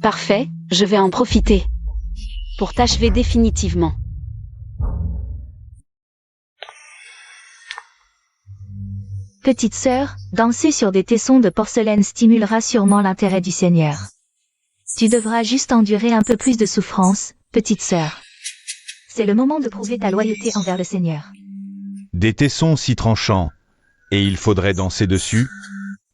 Parfait, je vais en profiter. Pour t'achever définitivement. Petite sœur, danser sur des tessons de porcelaine stimulera sûrement l'intérêt du Seigneur. Tu devras juste endurer un peu plus de souffrance, petite sœur. C'est le moment de prouver ta loyauté envers le Seigneur. Des tessons si tranchants. Et il faudrait danser dessus?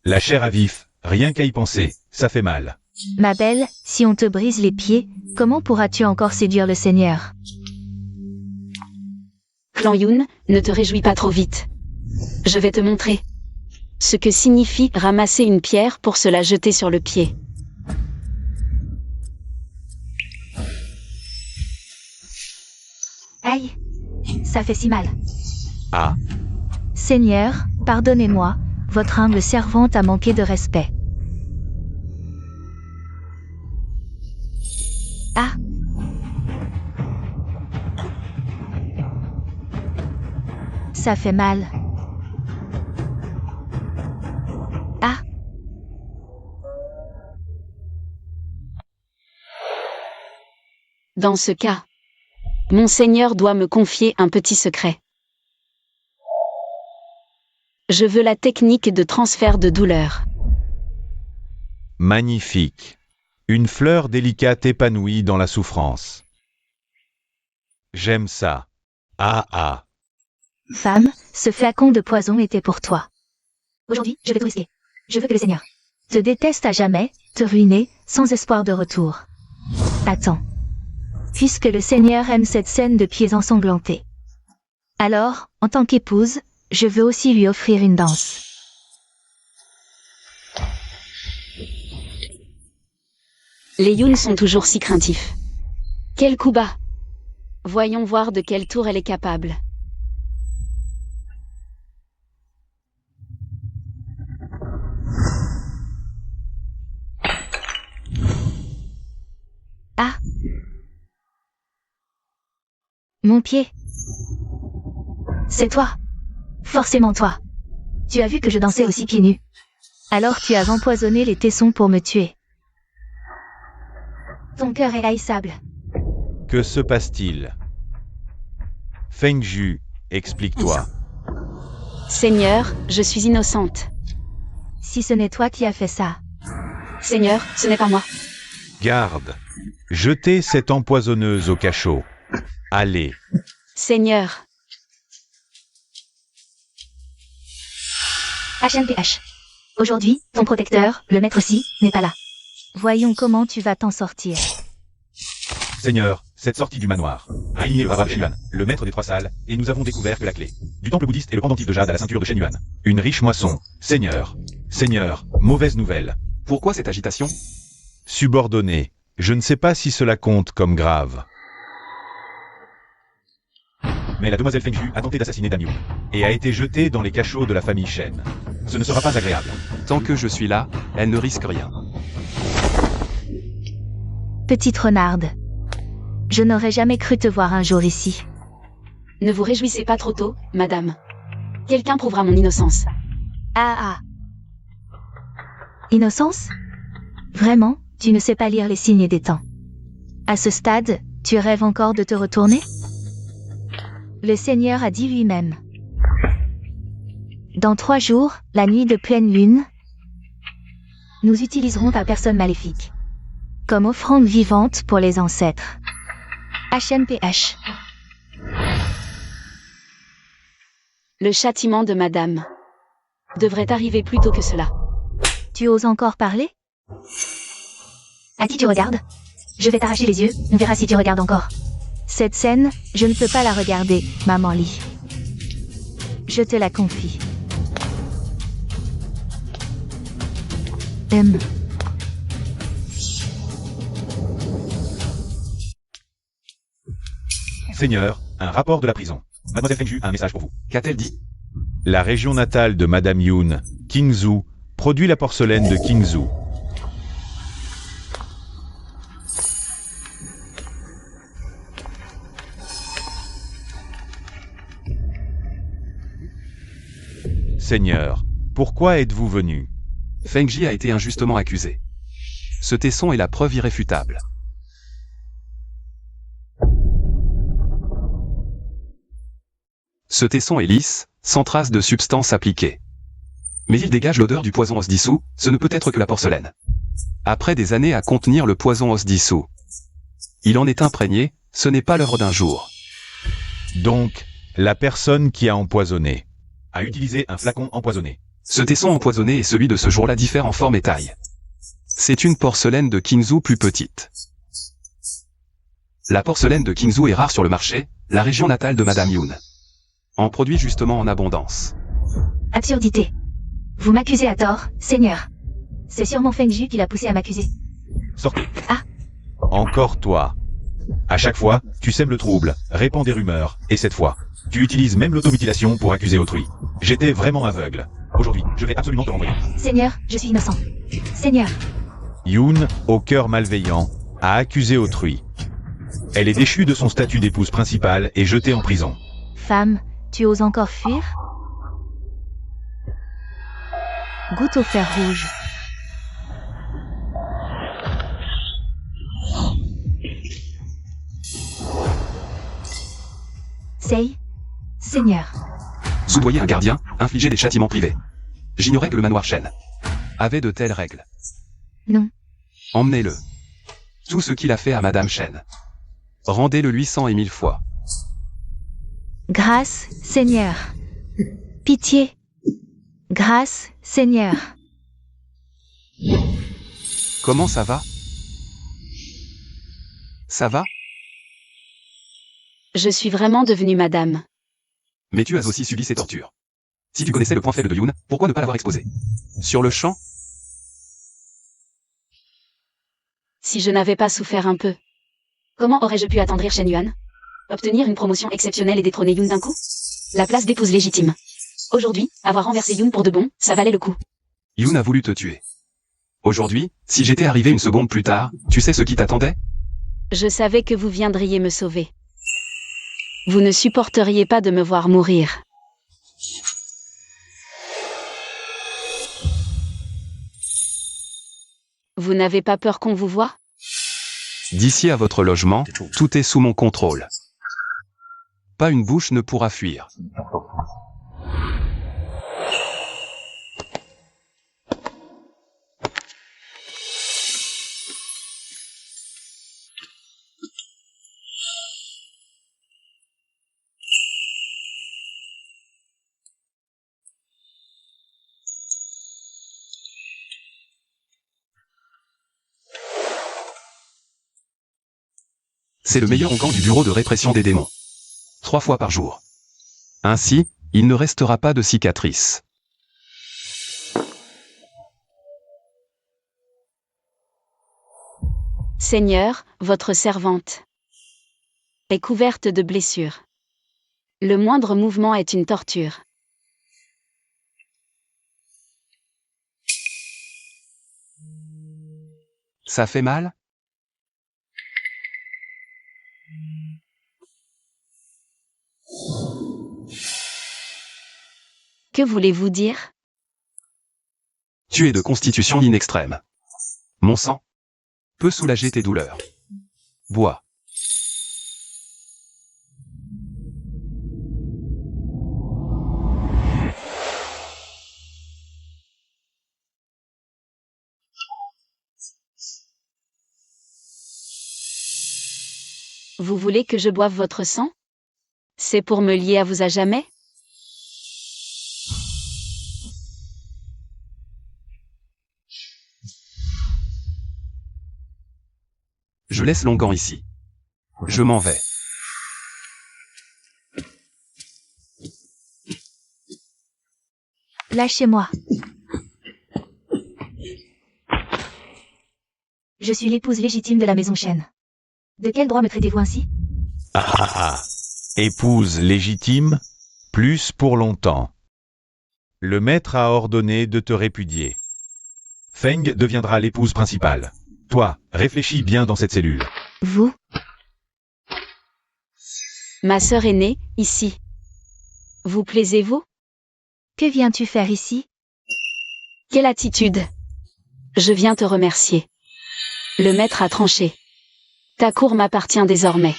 La chair à vif, rien qu'à y penser, ça fait mal. Ma belle, si on te brise les pieds, comment pourras-tu encore séduire le Seigneur? Clan Yoon, ne te réjouis pas trop vite. Je vais te montrer ce que signifie ramasser une pierre pour se la jeter sur le pied. Aïe, ça fait si mal. Ah, Seigneur, pardonnez-moi, votre humble servante a manqué de respect. Ah. Ça fait mal. Ah. Dans ce cas, mon Seigneur doit me confier un petit secret. Je veux la technique de transfert de douleur. magnifique. Une fleur délicate épanouie dans la souffrance. J'aime ça. Ah ah. Femme, ce flacon de poison était pour toi. Aujourd'hui, je vais te risquer. Je veux que le Seigneur te déteste à jamais, te ruiner, sans espoir de retour. Attends. Puisque le Seigneur aime cette scène de pieds ensanglantés. Alors, en tant qu'épouse, je veux aussi lui offrir une danse. Les Yoon sont toujours si craintifs. Quel coup bas! Voyons voir de quel tour elle est capable. Ah! Mon pied! C'est toi! Forcément toi! Tu as vu que je dansais aussi pieds nus. Alors tu as empoisonné les tessons pour me tuer. Ton cœur est haïssable. Que se passe-t-il? Fengju, explique-toi. Seigneur, je suis innocente. Si ce n'est toi qui as fait ça. Seigneur, ce n'est pas moi. Garde. Jetez cette empoisonneuse au cachot. Allez. Seigneur. HMPH. Aujourd'hui, ton protecteur, le maître Si, n'est pas là. Voyons comment tu vas t'en sortir. Seigneur, cette sortie du manoir a aligné le Rav Shenyuan, le maître des trois salles, et nous avons découvert que la clé du temple bouddhiste est le pendentif de jade à la ceinture de Shenyuan. Une riche moisson. Seigneur. Seigneur, mauvaise nouvelle. Pourquoi cette agitation? Subordonné. Je ne sais pas si cela compte comme grave. Mais la demoiselle Fengju a tenté d'assassiner Dam Yoon, et a été jetée dans les cachots de la famille Shen. Ce ne sera pas agréable. Tant que je suis là, elle ne risque rien. Petite renarde. Je n'aurais jamais cru te voir un jour ici. Ne vous réjouissez pas trop tôt, madame. Quelqu'un prouvera mon innocence. Ah. Innocence? Vraiment, tu ne sais pas lire les signes des temps. À ce stade, tu rêves encore de te retourner? Le Seigneur a dit lui-même. Dans 3 jours, la nuit de pleine lune, nous utiliserons ta personne maléfique comme offrande vivante pour les ancêtres. HMPH. Le châtiment de madame devrait arriver plus tôt que cela. Tu oses encore parler? À qui tu regardes? Je vais t'arracher les yeux, on verra si tu regardes encore. Cette scène, je ne peux pas la regarder, maman Lee. Je te la confie. Seigneur, un rapport de la prison. Mademoiselle Fengju a un message pour vous. Qu'a-t-elle dit? La région natale de Madame Yoon, Qingzhou, produit la porcelaine de Qingzhou. Seigneur, pourquoi êtes-vous venu? Fengji a été injustement accusé. Ce tesson est la preuve irréfutable. Ce tesson est lisse, sans trace de substance appliquée. Mais il dégage l'odeur du poison os dissous, ce ne peut être que la porcelaine. Après des années à contenir le poison os dissous, il en est imprégné, ce n'est pas l'œuvre d'un jour. Donc, la personne qui a empoisonné a utilisé un flacon empoisonné. Ce tesson empoisonné et celui de ce jour-là diffèrent en forme et taille. C'est une porcelaine de Qingzhou plus petite. La porcelaine de Qingzhou est rare sur le marché, la région natale de Madame Yoon en produit justement en abondance. Absurdité. Vous m'accusez à tort, Seigneur. C'est sûrement Feng Ju qui l'a poussé à m'accuser. Sortez. Ah. Encore toi. À chaque fois, tu sèmes le trouble, répands des rumeurs, et cette fois, tu utilises même l'automutilation pour accuser autrui. J'étais vraiment aveugle. Aujourd'hui, je vais absolument te renvoyer. Seigneur, je suis innocent. Seigneur. Yoon, au cœur malveillant, a accusé autrui. Elle est déchue de son statut d'épouse principale et jetée en prison. Femme, tu oses encore fuir? Goûte au fer rouge. Sei, Seigneur. Soudoyer un gardien, infliger des châtiments privés. J'ignorais que le manoir Shen avait de telles règles. Non. Emmenez-le. Tout ce qu'il a fait à Madame Shen. Rendez-le lui 100 et 1000 fois. Grâce, Seigneur. Pitié. Grâce, Seigneur. Comment ça va? Ça va? Je suis vraiment devenue madame. Mais tu as aussi subi ces tortures. Si tu connaissais le point faible de Yoon, pourquoi ne pas l'avoir exposé? Sur le champ? Si je n'avais pas souffert un peu, comment aurais-je pu attendrir Shen Yuan? Obtenir une promotion exceptionnelle et détrôner Yoon d'un coup? La place d'épouse légitime. Aujourd'hui, avoir renversé Yoon pour de bon, ça valait le coup. Yoon a voulu te tuer. Aujourd'hui, si j'étais arrivé une seconde plus tard, tu sais ce qui t'attendait? Je savais que vous viendriez me sauver. Vous ne supporteriez pas de me voir mourir. Vous n'avez pas peur qu'on vous voie? D'ici à votre logement, tout est sous mon contrôle. Pas une bouche ne pourra fuir. C'est le meilleur onguent du bureau de répression des démons. 3 fois par jour. Ainsi, il ne restera pas de cicatrices. Seigneur, votre servante est couverte de blessures. Le moindre mouvement est une torture. Ça fait mal? Que voulez-vous dire? Tu es de constitution in extrême. Mon sang peut soulager tes douleurs. Bois. Vous voulez que je boive votre sang? C'est pour me lier à vous à jamais? Je laisse l'onguent ici. Je m'en vais. Lâchez-moi. Je suis l'épouse légitime de la maison Shen. De quel droit me traitez-vous ainsi? Ah ah ah. Épouse légitime, plus pour longtemps. Le maître a ordonné de te répudier. Feng deviendra l'épouse principale. Toi, réfléchis bien dans cette cellule. Vous? Ma sœur aînée, ici. Vous plaisez-vous? Que viens-tu faire ici? Quelle attitude! Je viens te remercier. Le maître a tranché. Ta cour m'appartient désormais.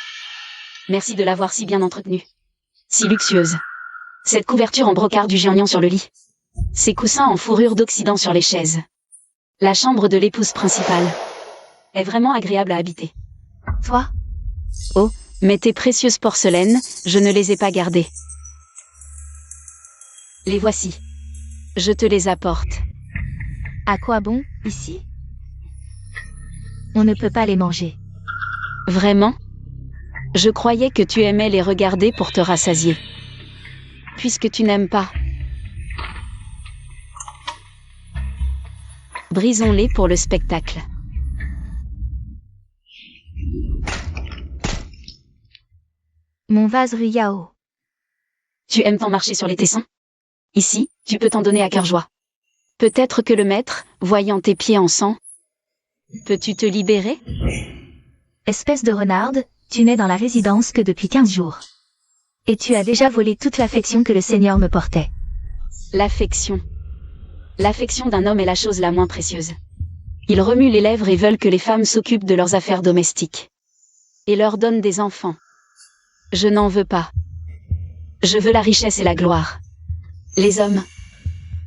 Merci de l'avoir si bien entretenue. Si luxueuse. Cette couverture en brocart du géant sur le lit. Ces coussins en fourrure d'Occident sur les chaises. La chambre de l'épouse principale. Est vraiment agréable à habiter. Toi? Oh, mais tes précieuses porcelaines, je ne les ai pas gardées. Les voici. Je te les apporte. À quoi bon, ici? On ne peut pas les manger. Vraiment? Je croyais que tu aimais les regarder pour te rassasier. Puisque tu n'aimes pas. Brisons-les pour le spectacle. Mon vase Ruyao. Tu aimes tant marcher sur les tessons? Ici, tu peux t'en donner à cœur joie. Peut-être que le maître, voyant tes pieds en sang... Peux-tu te libérer? Espèce de renarde, tu n'es dans la résidence que depuis 15 jours. Et tu as déjà volé toute l'affection que le Seigneur me portait. L'affection. L'affection d'un homme est la chose la moins précieuse. Ils remuent les lèvres et veulent que les femmes s'occupent de leurs affaires domestiques. Et leur donnent des enfants. Je n'en veux pas. Je veux la richesse et la gloire. Les hommes.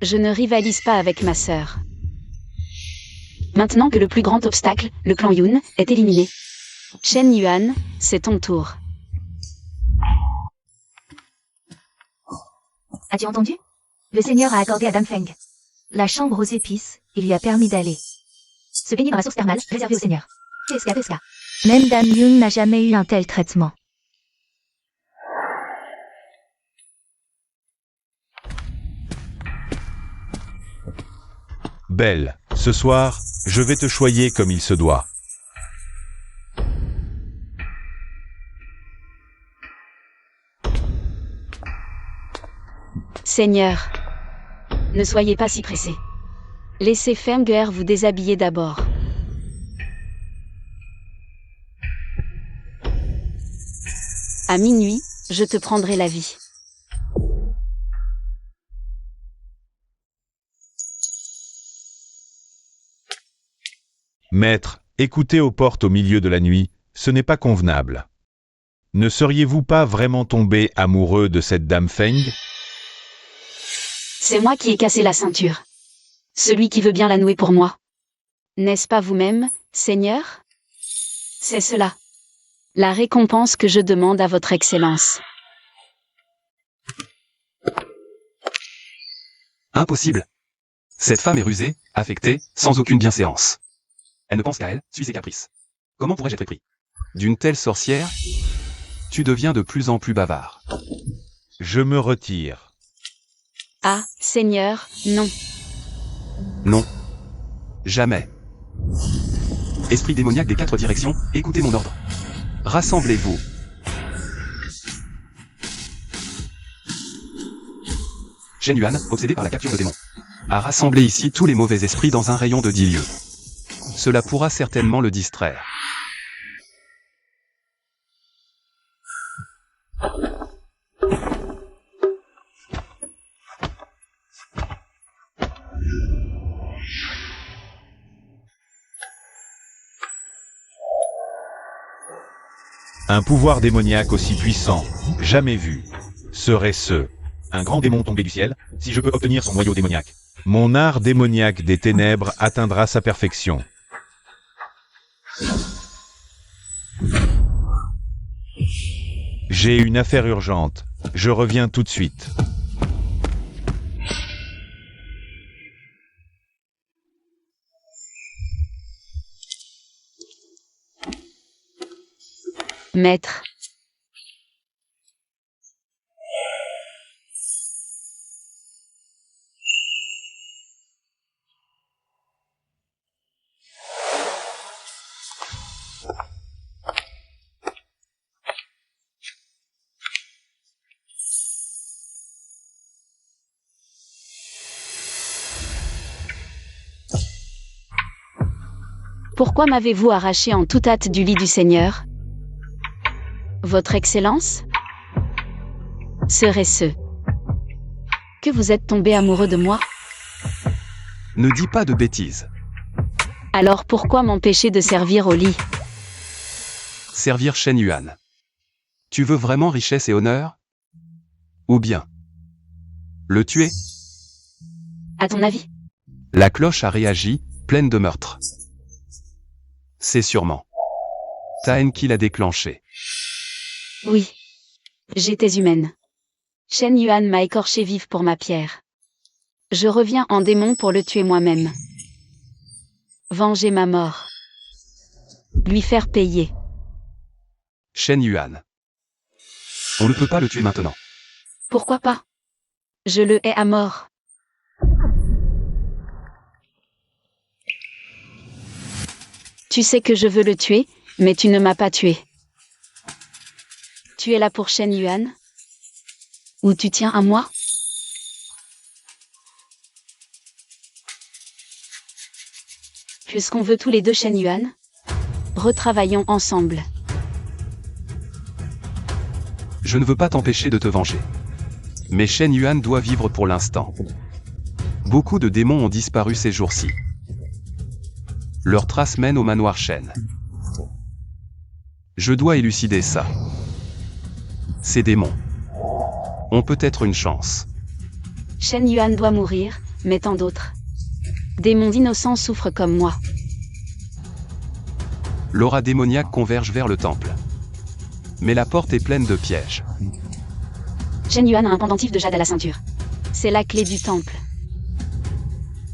Je ne rivalise pas avec ma sœur. Maintenant que le plus grand obstacle, le clan Yun, est éliminé. Shen Yuan, c'est ton tour. As-tu entendu? Le Seigneur a accordé à Dame Feng la chambre aux épices et lui a permis d'aller se baigner dans la source thermale réservée au Seigneur. Pesca. Même Dame Yun n'a jamais eu un tel traitement. Belle, ce soir, je vais te choyer comme il se doit. Seigneur, ne soyez pas si pressé. Laissez Feng'er vous déshabiller d'abord. À minuit, je te prendrai la vie. Maître, écoutez aux portes au milieu de la nuit, ce n'est pas convenable. Ne seriez-vous pas vraiment tombé amoureux de cette dame Feng? C'est moi qui ai cassé la ceinture. Celui qui veut bien la nouer pour moi. N'est-ce pas vous-même, Seigneur? C'est cela. La récompense que je demande à votre Excellence. Impossible. Cette femme est rusée, affectée, sans aucune bienséance. Elle ne pense qu'à elle, suit ses caprices. Comment pourrais-je être épris d'une telle sorcière? Tu deviens de plus en plus bavard. Je me retire. Ah, Seigneur, non. Non. Jamais. Esprit démoniaque des 4 directions, écoutez mon ordre. Rassemblez-vous. Shen Yuan, obsédé par la capture de démons, a rassemblé ici tous les mauvais esprits dans un rayon de 10 lieues. Cela pourra certainement le distraire. Un pouvoir démoniaque aussi puissant, jamais vu. Serait-ce un grand démon tombé du ciel, si je peux obtenir son noyau démoniaque? Mon art démoniaque des ténèbres atteindra sa perfection. J'ai une affaire urgente. Je reviens tout de suite. Maître. Pourquoi m'avez-vous arraché en toute hâte du lit du Seigneur? Votre Excellence? Serait-ce que vous êtes tombé amoureux de moi? Ne dis pas de bêtises. Alors pourquoi m'empêcher de servir au lit? Servir Shen Yuan. Tu veux vraiment richesse et honneur? Ou bien le tuer? À ton avis? La cloche a réagi, pleine de meurtre. C'est sûrement ta haine qui l'a déclenché. Oui. J'étais humaine. Shen Yuan m'a écorché vive pour ma pierre. Je reviens en démon pour le tuer moi-même. Venger ma mort. Lui faire payer. Shen Yuan. On ne peut pas le tuer maintenant. Pourquoi pas? Je le hais à mort. Tu sais que je veux le tuer, mais tu ne m'as pas tué. Tu es là pour Shen Yuan? Ou tu tiens à moi? Puisqu'on veut tous les deux Shen Yuan, retravaillons ensemble. Je ne veux pas t'empêcher de te venger. Mais Shen Yuan doit vivre pour l'instant. Beaucoup de démons ont disparu ces jours-ci. Leurs traces mènent au manoir Shen. Je dois élucider ça. Ces démons ont peut-être une chance. Shen Yuan doit mourir, mais tant d'autres. Démons innocents souffrent comme moi. L'aura démoniaque converge vers le temple. Mais la porte est pleine de pièges. Shen Yuan a un pendentif de jade à la ceinture. C'est la clé du temple.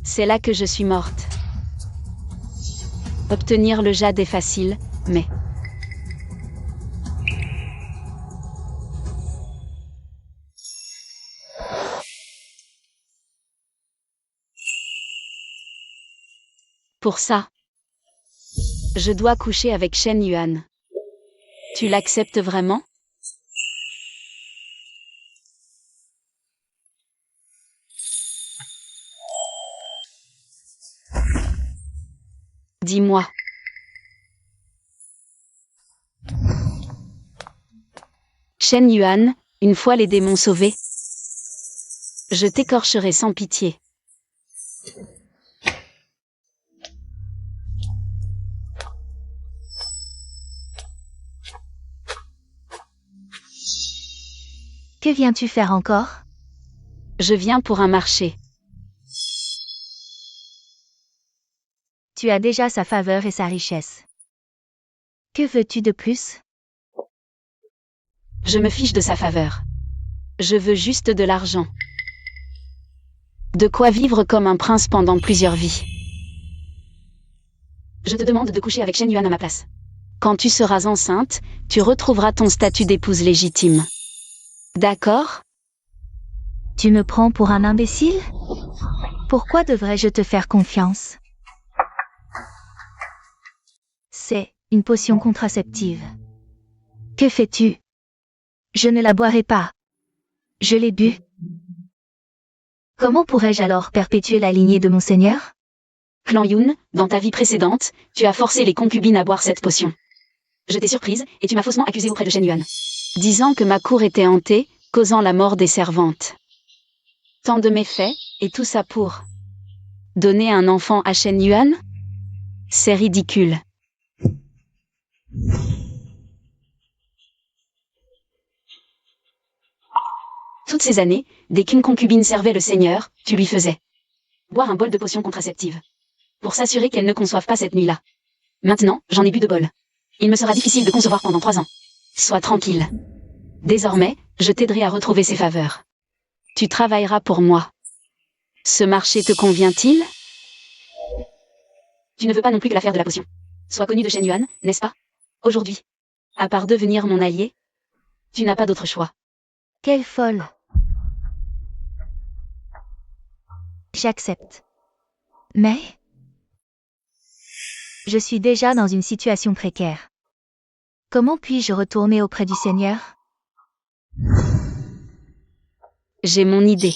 C'est là que je suis morte. Obtenir le jade est facile, mais... Pour ça, je dois coucher avec Shen Yuan. Tu l'acceptes vraiment? Dis-moi. Shen Yuan, une fois les démons sauvés, je t'écorcherai sans pitié. Que viens-tu faire encore? Je viens pour un marché. Tu as déjà sa faveur et sa richesse. Que veux-tu de plus? Je me fiche de sa faveur. Je veux juste de l'argent. De quoi vivre comme un prince pendant plusieurs vies. Je te demande de coucher avec Shen Yuan à ma place. Quand tu seras enceinte, tu retrouveras ton statut d'épouse légitime. D'accord? Tu me prends pour un imbécile? Pourquoi devrais-je te faire confiance? C'est une potion contraceptive. Que fais-tu? Je ne la boirai pas. Je l'ai bu. Comment pourrais-je alors perpétuer la lignée de mon seigneur? Clan Yun, dans ta vie précédente, tu as forcé les concubines à boire cette potion. Je t'ai surprise, et tu m'as faussement accusée auprès de Shen Yuan, disant que ma cour était hantée, causant la mort des servantes. Tant de méfaits, et tout ça pour donner un enfant à Shen Yuan? C'est ridicule. Toutes ces années, dès qu'une concubine servait le Seigneur, tu lui faisais boire un bol de potion contraceptive. Pour s'assurer qu'elle ne conçoive pas cette nuit-là. Maintenant, j'en ai bu 2 bols. Il me sera difficile de concevoir pendant 3 ans. Sois tranquille. Désormais, je t'aiderai à retrouver ses faveurs. Tu travailleras pour moi. Ce marché te convient-il? Tu ne veux pas non plus que l'affaire de la potion soit connue de Shen Yuan, n'est-ce pas? Aujourd'hui. À part devenir mon allié, tu n'as pas d'autre choix. Quelle folle! J'accepte. Mais... je suis déjà dans une situation précaire. Comment puis-je retourner auprès du Seigneur? J'ai mon idée.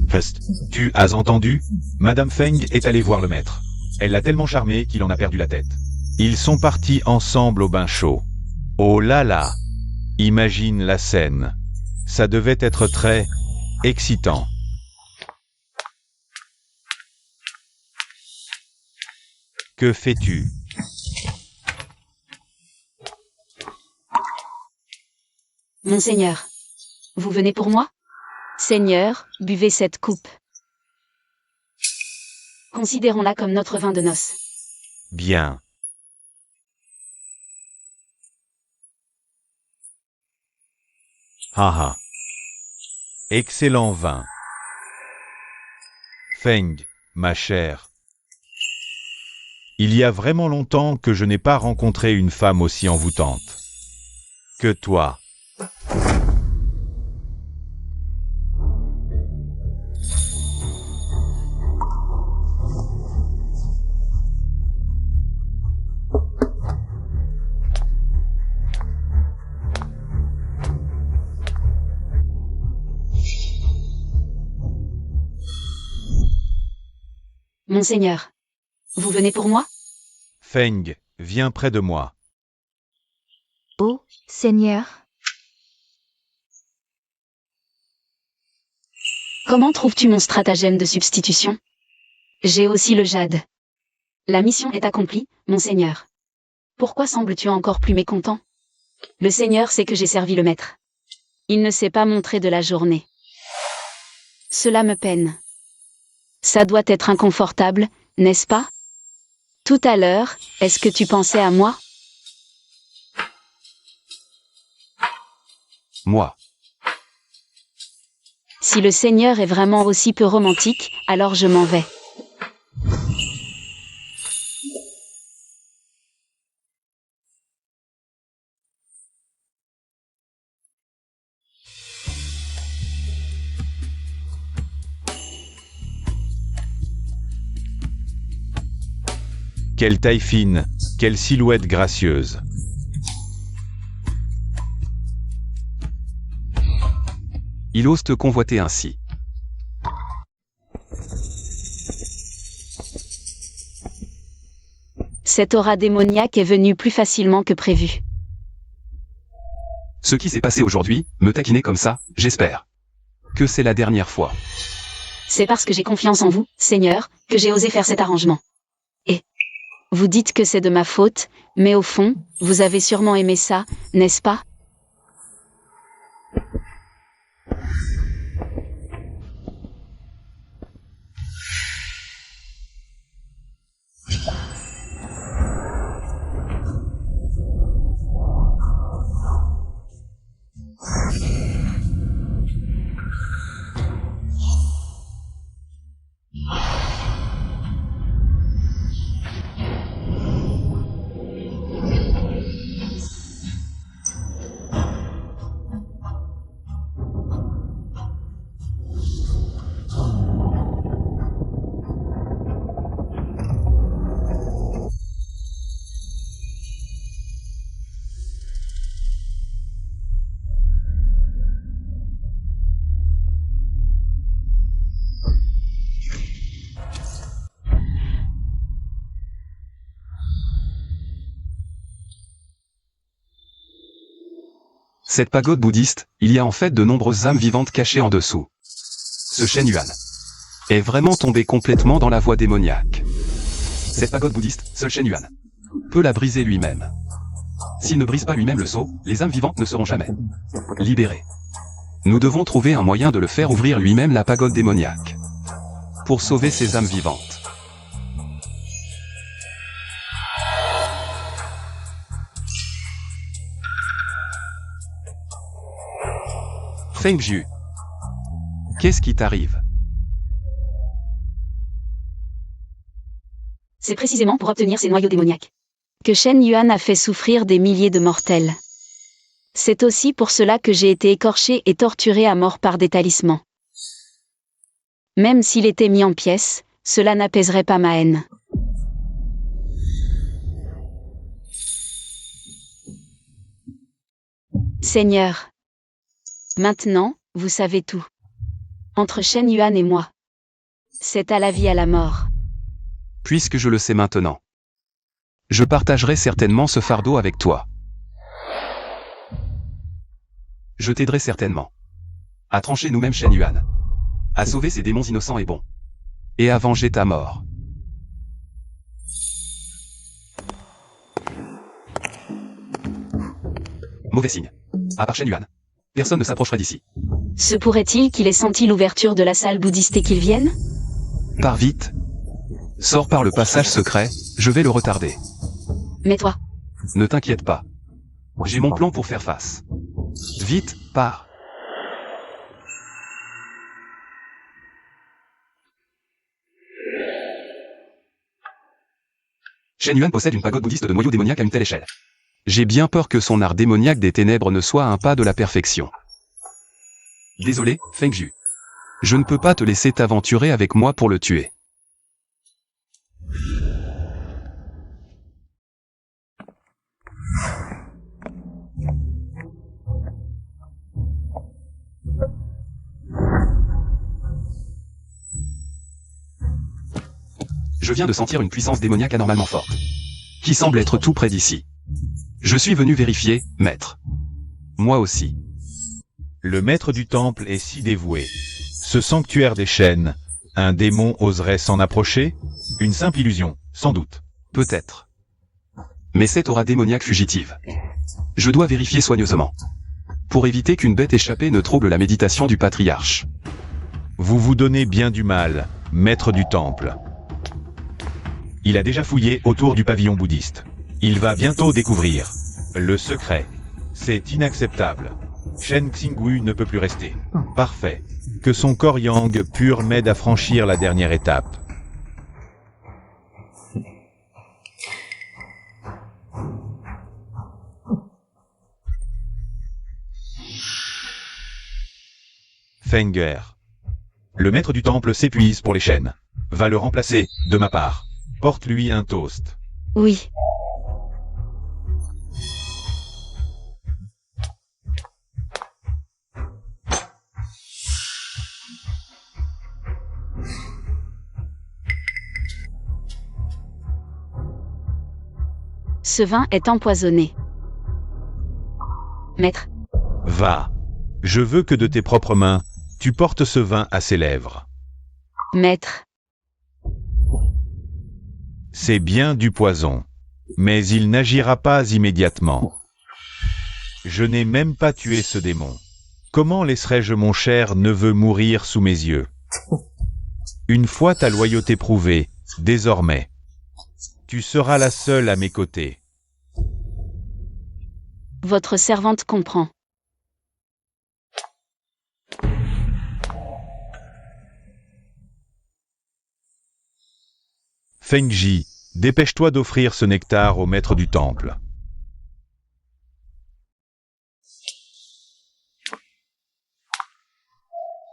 Reste. Tu as entendu? Madame Feng est allée voir le maître. Elle l'a tellement charmé qu'il en a perdu la tête. Ils sont partis ensemble au bain chaud. Oh là là! Imagine la scène. Ça devait être très excitant. Que fais-tu? Monseigneur. Vous venez pour moi? Seigneur, buvez cette coupe. Considérons-la comme notre vin de noces. Bien. Haha. Excellent vin. Feng, ma chère. Il y a vraiment longtemps que je n'ai pas rencontré une femme aussi envoûtante que toi. Monseigneur. Vous venez pour moi? Feng, viens près de moi. Oh, Seigneur. Comment trouves-tu mon stratagème de substitution? J'ai aussi le jade. La mission est accomplie, Monseigneur. Pourquoi sembles-tu encore plus mécontent? Le Seigneur sait que j'ai servi le maître. Il ne s'est pas montré de la journée. Cela me peine. Ça doit être inconfortable, n'est-ce pas? Tout à l'heure, est-ce que tu pensais à moi? Moi. Si le Seigneur est vraiment aussi peu romantique, alors je m'en vais. Quelle taille fine, quelle silhouette gracieuse. Il ose te convoiter ainsi. Cette aura démoniaque est venue plus facilement que prévu. Ce qui s'est passé aujourd'hui, me taquiner comme ça, j'espère que c'est la dernière fois. C'est parce que j'ai confiance en vous, Seigneur, que j'ai osé faire cet arrangement. Et vous dites que c'est de ma faute, mais au fond, vous avez sûrement aimé ça, n'est-ce pas? Cette pagode bouddhiste, il y a en fait de nombreuses âmes vivantes cachées en dessous. Ce Shen Yuan est vraiment tombé complètement dans la voie démoniaque. Cette pagode bouddhiste, seul Shen Yuan peut la briser lui-même. S'il ne brise pas lui-même le sceau, les âmes vivantes ne seront jamais libérées. Nous devons trouver un moyen de le faire ouvrir lui-même la pagode démoniaque pour sauver ces âmes vivantes. Feng Jiu, qu'est-ce qui t'arrive? C'est précisément pour obtenir ces noyaux démoniaques que Shen Yuan a fait souffrir des milliers de mortels. C'est aussi pour cela que j'ai été écorché et torturé à mort par des talismans. Même s'il était mis en pièces, cela n'apaiserait pas ma haine. Seigneur. Maintenant, vous savez tout. Entre Shen Yuan et moi. C'est à la vie à la mort. Puisque je le sais maintenant. Je partagerai certainement ce fardeau avec toi. Je t'aiderai certainement. À trancher nous-mêmes Shen Yuan. À sauver ces démons innocents et bons. Et à venger ta mort. Mauvais signe. À part Shen Yuan. Personne ne s'approcherait d'ici. Se pourrait-il qu'il ait senti l'ouverture de la salle bouddhiste et qu'il vienne? Pars vite. Sors par le passage secret, je vais le retarder. Mais toi, Ne t'inquiète pas. J'ai mon plan pour faire face. Vite, pars. Shen Yuan possède une pagode bouddhiste de noyaux démoniaques à une telle échelle. J'ai bien peur que son art démoniaque des ténèbres ne soit un pas de la perfection. Désolé, Feng Ju. Je ne peux pas te laisser t'aventurer avec moi pour le tuer. Je viens de sentir une puissance démoniaque anormalement forte, qui semble être tout près d'ici. Je suis venu vérifier, maître. Moi aussi. Le maître du temple est si dévoué. Ce sanctuaire des chênes, un démon oserait s'en approcher? Une simple illusion, sans doute. Peut-être. Mais cette aura démoniaque fugitive. Je dois vérifier soigneusement. Pour éviter qu'une bête échappée ne trouble la méditation du patriarche. Vous vous donnez bien du mal, maître du temple. Il a déjà fouillé autour du pavillon bouddhiste. Il va bientôt découvrir le secret. C'est inacceptable. Shen Xingwu ne peut plus rester. Parfait. Que son corps yang pur m'aide à franchir la dernière étape. Fenger. Le maître du temple s'épuise pour les chênes. Va le remplacer, de ma part. Porte-lui un toast. oui. Ce vin est empoisonné. Maître, Va. Je veux que de tes propres mains, tu portes ce vin à ses lèvres. maître, C'est bien du poison. Mais il n'agira pas immédiatement. Je n'ai même pas tué ce démon. Comment laisserais-je mon cher neveu mourir sous mes yeux? Une fois ta loyauté prouvée, désormais, tu seras la seule à mes côtés. votre servante comprend. Fengji, dépêche-toi d'offrir ce nectar au maître du temple.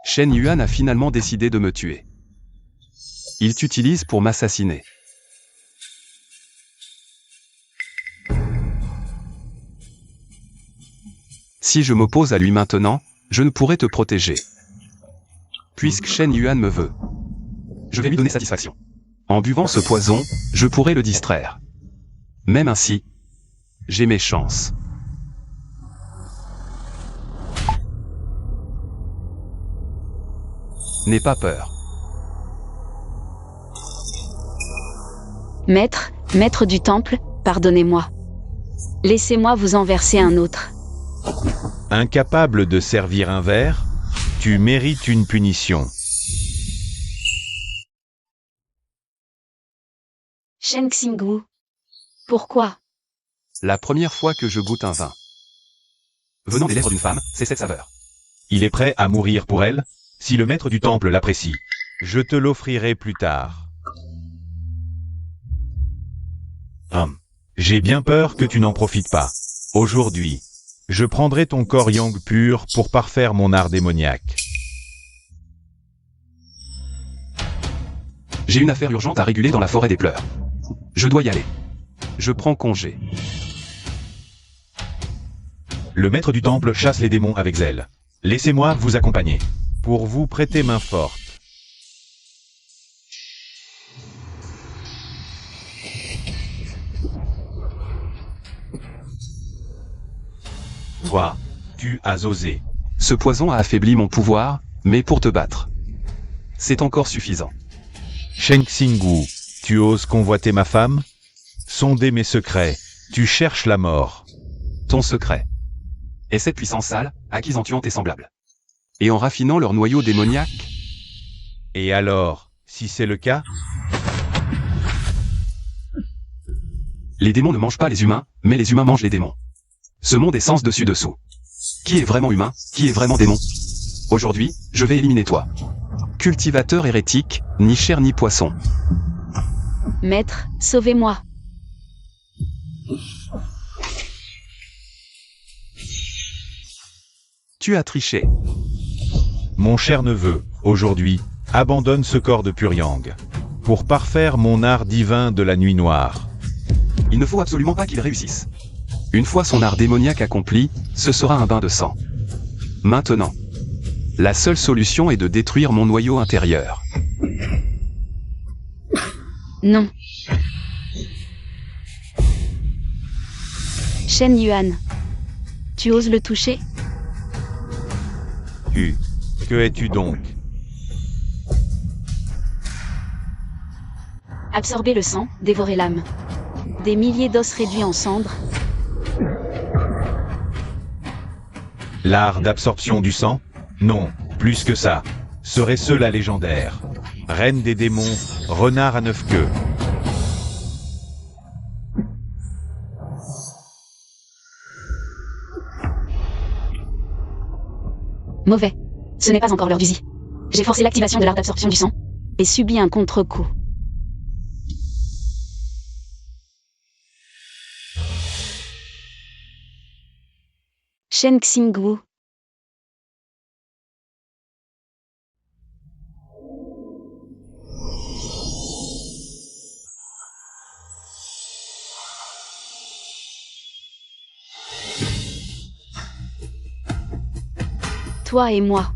Shen Yuan a finalement décidé de me tuer. Il t'utilise pour m'assassiner. Si je m'oppose à lui maintenant, je ne pourrai te protéger. Puisque Shen Yuan me veut. Je vais lui donner satisfaction. En buvant ce poison, je pourrai le distraire. Même ainsi, j'ai mes chances. N'aie pas peur. Maître du temple, pardonnez-moi. Laissez-moi vous en verser un autre. Incapable de servir un verre, tu mérites une punition. Shen Xingwu. Pourquoi? La première fois que je goûte un vin. Venant des lèvres d'une femme, c'est cette saveur. Il est prêt à mourir pour elle? Si le maître du temple l'apprécie, je te l'offrirai plus tard. J'ai bien peur que tu n'en profites pas. Aujourd'hui, je prendrai ton corps yang pur pour parfaire mon art démoniaque. J'ai une affaire urgente à réguler dans la forêt des pleurs. Je dois y aller. Je prends congé. Le maître du temple chasse les démons avec zèle. Laissez-moi vous accompagner. Pour vous prêter main forte. Toi, tu as osé. Ce poison a affaibli mon pouvoir, mais pour te battre, c'est encore suffisant. Shen Xingwu, tu oses convoiter ma femme? Sonder mes secrets, tu cherches la mort. Ton secret est cette puissance sale, acquise en tuant tes semblables. Et en raffinant leur noyau démoniaque. Et alors, si c'est le cas? Les démons ne mangent pas les humains, mais les humains mangent les démons. Ce monde est sens dessus dessous. Qui est vraiment humain, qui est vraiment démon? Aujourd'hui, je vais éliminer toi. Cultivateur hérétique, ni chair ni poisson. Maître, sauvez-moi. Tu as triché. Mon cher neveu, aujourd'hui, abandonne ce corps de Puriang. Pour parfaire mon art divin de la nuit noire. Il ne faut absolument pas qu'il réussisse. Une fois son art démoniaque accompli, ce sera un bain de sang. Maintenant, la seule solution est de détruire mon noyau intérieur. Non. Shen Yuan. Tu oses le toucher? Que es-tu donc? Absorber le sang, dévorer l'âme. Des milliers d'os réduits en cendres. L'art d'absorption du sang? Non, plus que ça. Serait-ce la légendaire reine des démons, renard à 9 queues. Mauvais. Ce n'est pas encore l'heure du zi. J'ai forcé l'activation de l'art d'absorption du sang et subi un contre-coup. Shen Xingwu. Toi et moi.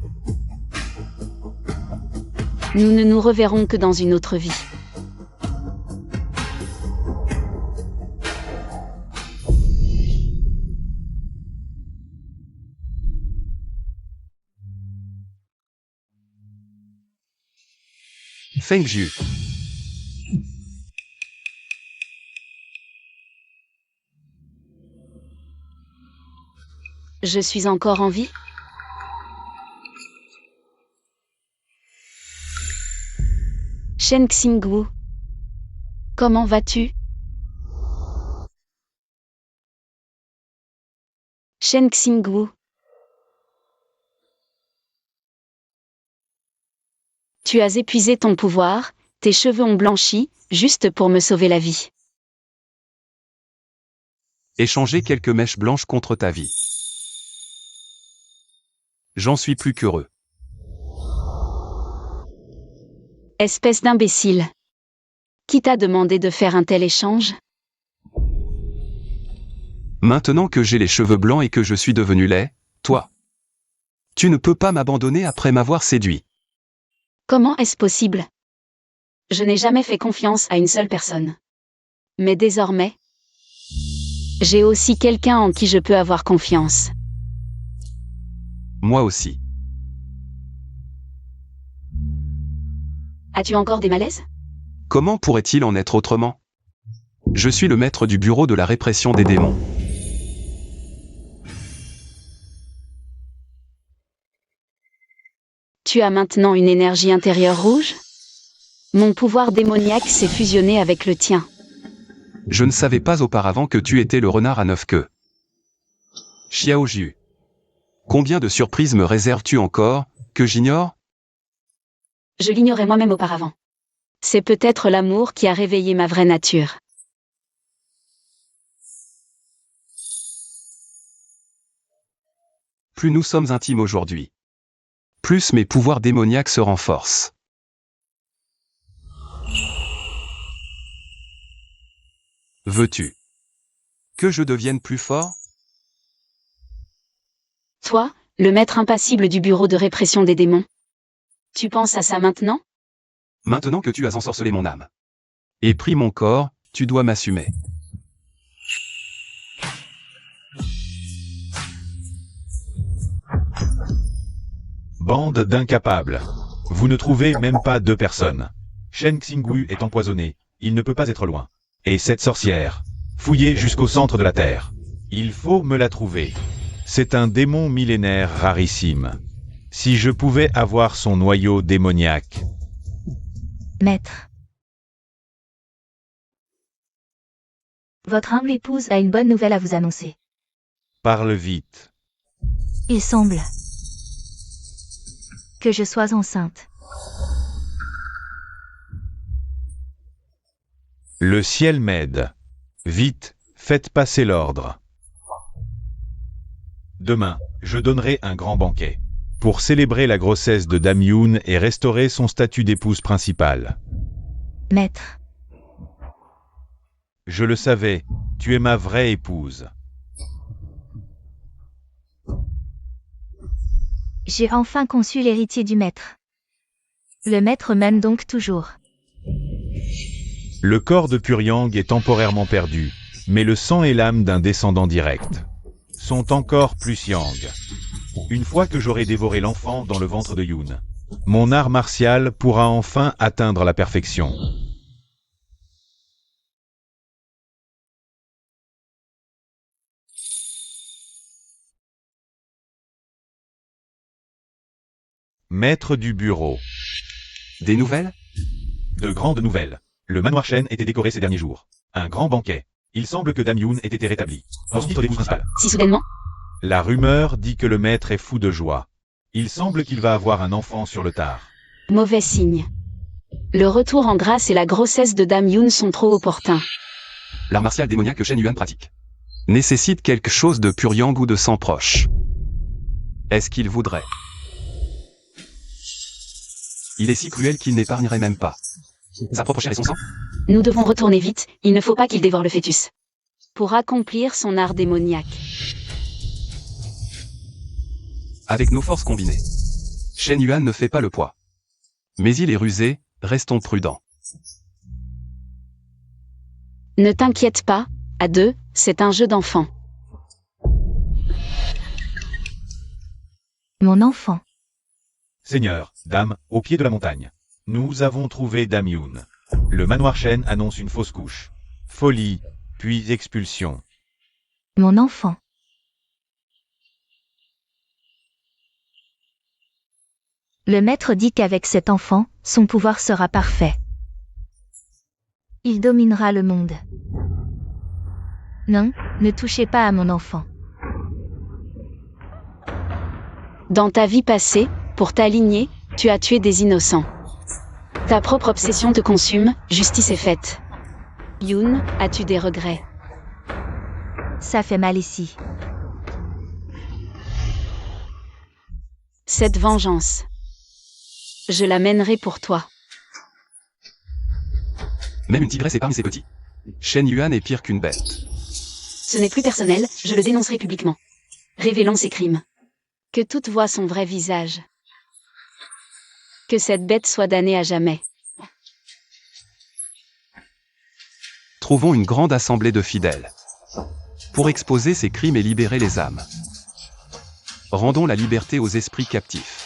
Nous ne nous reverrons que dans une autre vie. Feng Zhu. Je suis encore en vie? Shen Xingwu. Comment vas-tu? Shen Xingwu. Tu as épuisé ton pouvoir, tes cheveux ont blanchi, juste pour me sauver la vie. Échanger quelques mèches blanches contre ta vie. J'en suis plus qu'heureux. Espèce d'imbécile. Qui t'a demandé de faire un tel échange? Maintenant que j'ai les cheveux blancs et que je suis devenu laid, toi, tu ne peux pas m'abandonner après m'avoir séduit. Comment est-ce possible? Je n'ai jamais fait confiance à une seule personne. Mais désormais, j'ai aussi quelqu'un en qui je peux avoir confiance. Moi aussi. As-tu encore des malaises? Comment pourrait-il en être autrement? Je suis le maître du bureau de la répression des démons. Tu as maintenant une énergie intérieure rouge? Mon pouvoir démoniaque s'est fusionné avec le tien. Je ne savais pas auparavant que tu étais le renard à 9 queues. Xiao Jiu. Combien de surprises me réserves-tu encore, que j'ignore? Je l'ignorais moi-même auparavant. C'est peut-être l'amour qui a réveillé ma vraie nature. Plus nous sommes intimes aujourd'hui, plus mes pouvoirs démoniaques se renforcent. Veux-tu que je devienne plus fort? Toi, le maître impassible du bureau de répression des démons. Tu penses à ça maintenant? Maintenant que tu as ensorcelé mon âme et pris mon corps, tu dois m'assumer. Bande d'incapables. Vous ne trouvez même pas 2 personnes. Shen Xingwu est empoisonné, il ne peut pas être loin. Et cette sorcière, fouillez jusqu'au centre de la Terre. Il faut me la trouver. C'est un démon millénaire rarissime. Si je pouvais avoir son noyau démoniaque. Maître. Votre humble épouse a une bonne nouvelle à vous annoncer. Parle vite. Il semble que je sois enceinte. Le ciel m'aide. Vite, faites passer l'ordre. Demain, je donnerai un grand banquet. Pour célébrer la grossesse de Dame Yun et restaurer son statut d'épouse principale. Maître. Je le savais, tu es ma vraie épouse. J'ai enfin conçu l'héritier du maître. Le maître m'aime donc toujours. Le corps de Puryang est temporairement perdu, mais le sang et l'âme d'un descendant direct sont encore plus yang. Une fois que j'aurai dévoré l'enfant dans le ventre de Yun, mon art martial pourra enfin atteindre la perfection. Maître du bureau. Des nouvelles? De grandes nouvelles. Le manoir Shen était décoré ces derniers jours. Un grand banquet. Il semble que Dame Yun ait été rétablie. Dans son titre d'épouse principale. Si soudainement? La rumeur dit que le maître est fou de joie. Il semble qu'il va avoir un enfant sur le tard. Mauvais signe. Le retour en grâce et la grossesse de Dame Yun sont trop opportuns. L'art martial démoniaque que Shen Yuan pratique nécessite quelque chose de Puryang ou de sang proche. Est-ce qu'il voudrait? Il est si cruel qu'il n'épargnerait même pas sa propre chair et son sang. Nous devons retourner vite, il ne faut pas qu'il dévore le fœtus. Pour accomplir son art démoniaque. Avec nos forces combinées, Shen Yuan ne fait pas le poids. Mais il est rusé, restons prudents. Ne t'inquiète pas, à 2, c'est un jeu d'enfant. Mon enfant. Seigneur, dame, au pied de la montagne. Nous avons trouvé Dame Yun. Le manoir Shen annonce une fausse couche. Folie, puis expulsion. Mon enfant. Le maître dit qu'avec cet enfant, son pouvoir sera parfait. Il dominera le monde. Non, ne touchez pas à mon enfant. Dans ta vie passée, pour t'aligner, tu as tué des innocents. Ta propre obsession te consume, justice est faite. Yun, as-tu des regrets? Ça fait mal ici. Cette vengeance. Je la mènerai pour toi. Même une tigresse épargne ses petits. Shen Yuan est pire qu'une bête. Ce n'est plus personnel, je le dénoncerai publiquement. Révélons ses crimes. Que toutes voient son vrai visage. Que cette bête soit damnée à jamais. Trouvons une grande assemblée de fidèles pour exposer ces crimes et libérer les âmes. Rendons la liberté aux esprits captifs.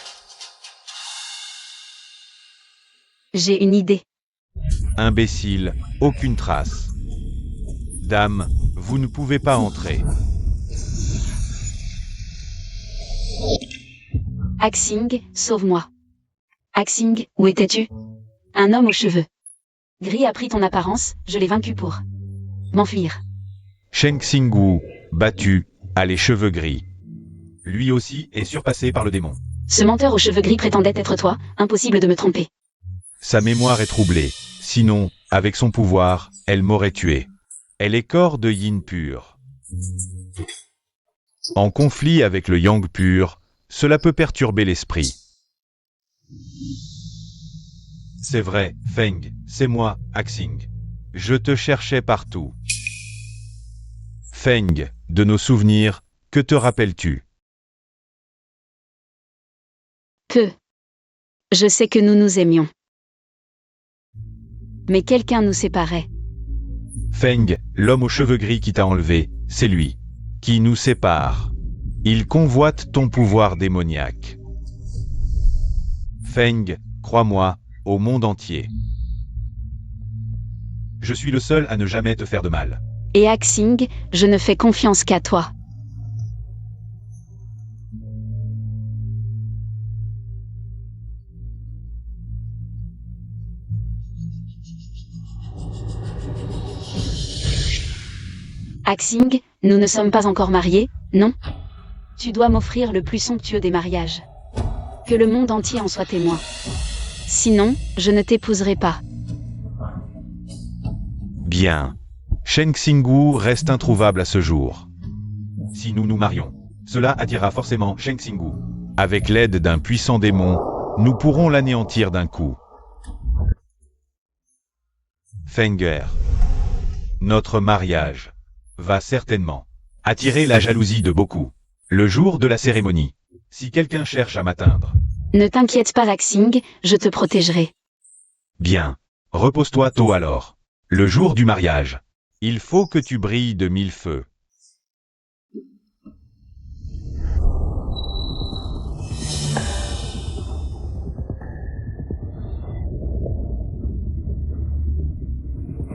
J'ai une idée. Imbécile, aucune trace. Dame, vous ne pouvez pas entrer. Axing, sauve-moi. Axing, où étais-tu? Un homme aux cheveux gris a pris ton apparence, je l'ai vaincu pour m'enfuir. Shen Xingwu, battu, a les cheveux gris. Lui aussi est surpassé par le démon. Ce menteur aux cheveux gris prétendait être toi, impossible de me tromper. Sa mémoire est troublée. Sinon, avec son pouvoir, elle m'aurait tué. Elle est corps de yin pur. En conflit avec le yang pur, cela peut perturber l'esprit. C'est vrai, Feng, c'est moi, Axing. Je te cherchais partout. Feng, de nos souvenirs, que te rappelles-tu? Peu. Je sais que nous nous aimions. Mais quelqu'un nous séparait. Feng, l'homme aux cheveux gris qui t'a enlevé, c'est lui. Qui nous sépare. Il convoite ton pouvoir démoniaque. Feng, crois-moi, au monde entier. Je suis le seul à ne jamais te faire de mal. Et Axing, je ne fais confiance qu'à toi. Axing, nous ne sommes pas encore mariés, non? Tu dois m'offrir le plus somptueux des mariages. Que le monde entier en soit témoin. Sinon, je ne t'épouserai pas. Bien. Shen Xingwu reste introuvable à ce jour. Si nous nous marions, cela attirera forcément Shen Xingwu. Avec l'aide d'un puissant démon, nous pourrons l'anéantir d'un coup. Fenger. Notre mariage va certainement attirer la jalousie de beaucoup. Le jour de la cérémonie, si quelqu'un cherche à m'atteindre. Ne t'inquiète pas, Axing, je te protégerai. Bien. Repose-toi tôt alors. Le jour du mariage. Il faut que tu brilles de 1000 feux.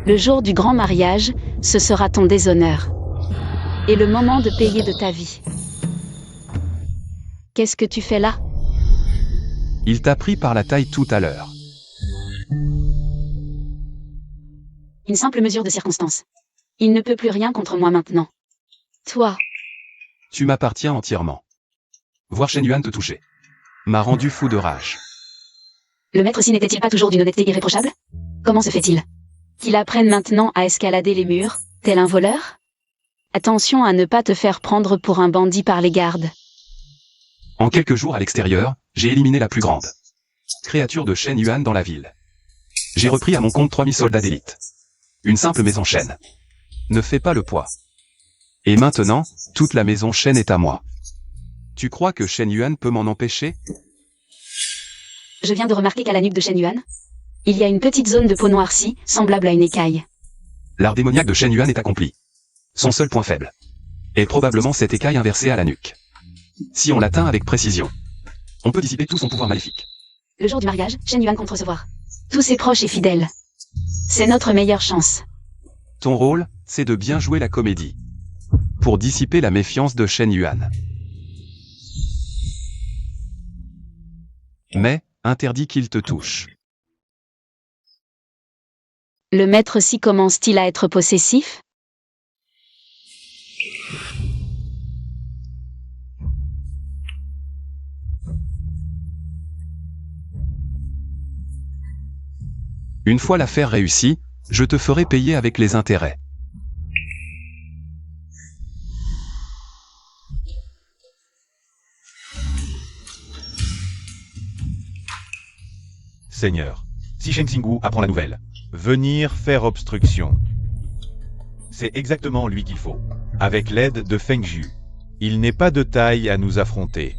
Le jour du grand mariage, ce sera ton déshonneur. Et le moment de payer de ta vie. Qu'est-ce que tu fais là? Il t'a pris par la taille tout à l'heure. Une simple mesure de circonstance. Il ne peut plus rien contre moi maintenant. Toi, Tu m'appartiens entièrement. Voir Shen Yuan te toucher m'a rendu fou de rage. le maître Si n'était-il pas toujours d'une honnêteté irréprochable? Comment se fait-il qu'il apprenne maintenant à escalader les murs, tel un voleur? Attention à ne pas te faire prendre pour un bandit par les gardes. En quelques jours à l'extérieur, j'ai éliminé la plus grande créature de Shen Yuan dans la ville. J'ai repris à mon compte 3000 soldats d'élite. Une simple maison Shen ne fait pas le poids. Et maintenant, toute la maison Shen est à moi. Tu crois que Shen Yuan peut m'en empêcher? Je viens de remarquer qu'à la nuque de Shen Yuan, il y a une petite zone de peau noircie, semblable à une écaille. L'art démoniaque de Shen Yuan est accompli. Son seul point faible est probablement cette écaille inversée à la nuque. Si on l'atteint avec précision, on peut dissiper tout son pouvoir maléfique. Le jour du mariage, Shen Yuan compte recevoir tous ses proches et fidèles. C'est notre meilleure chance. Ton rôle, c'est de bien jouer la comédie. Pour dissiper la méfiance de Shen Yuan. Mais, interdit qu'il te touche. Le maître Si commence-t-il à être possessif? Une fois l'affaire réussie, je te ferai payer avec les intérêts. Seigneur, si Shen Xingwu apprend la nouvelle, venir faire obstruction. C'est exactement lui qu'il faut. Avec l'aide de Feng Ju, il n'est pas de taille à nous affronter.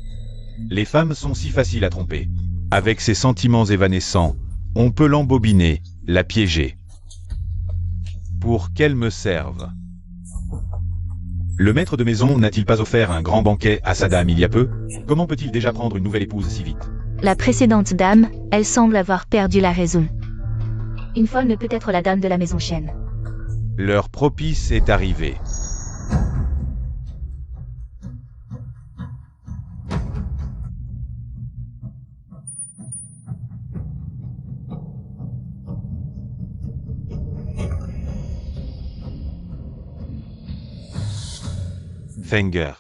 Les femmes sont si faciles à tromper. Avec ses sentiments évanescents, on peut l'embobiner, la piéger. Pour qu'elle me serve. Le maître de maison n'a-t-il pas offert un grand banquet à sa dame il y a peu? Comment peut-il déjà prendre une nouvelle épouse si vite? La précédente dame, elle semble avoir perdu la raison. Une folle ne peut être la dame de la maison Shen. L'heure propice est arrivée. Fenger.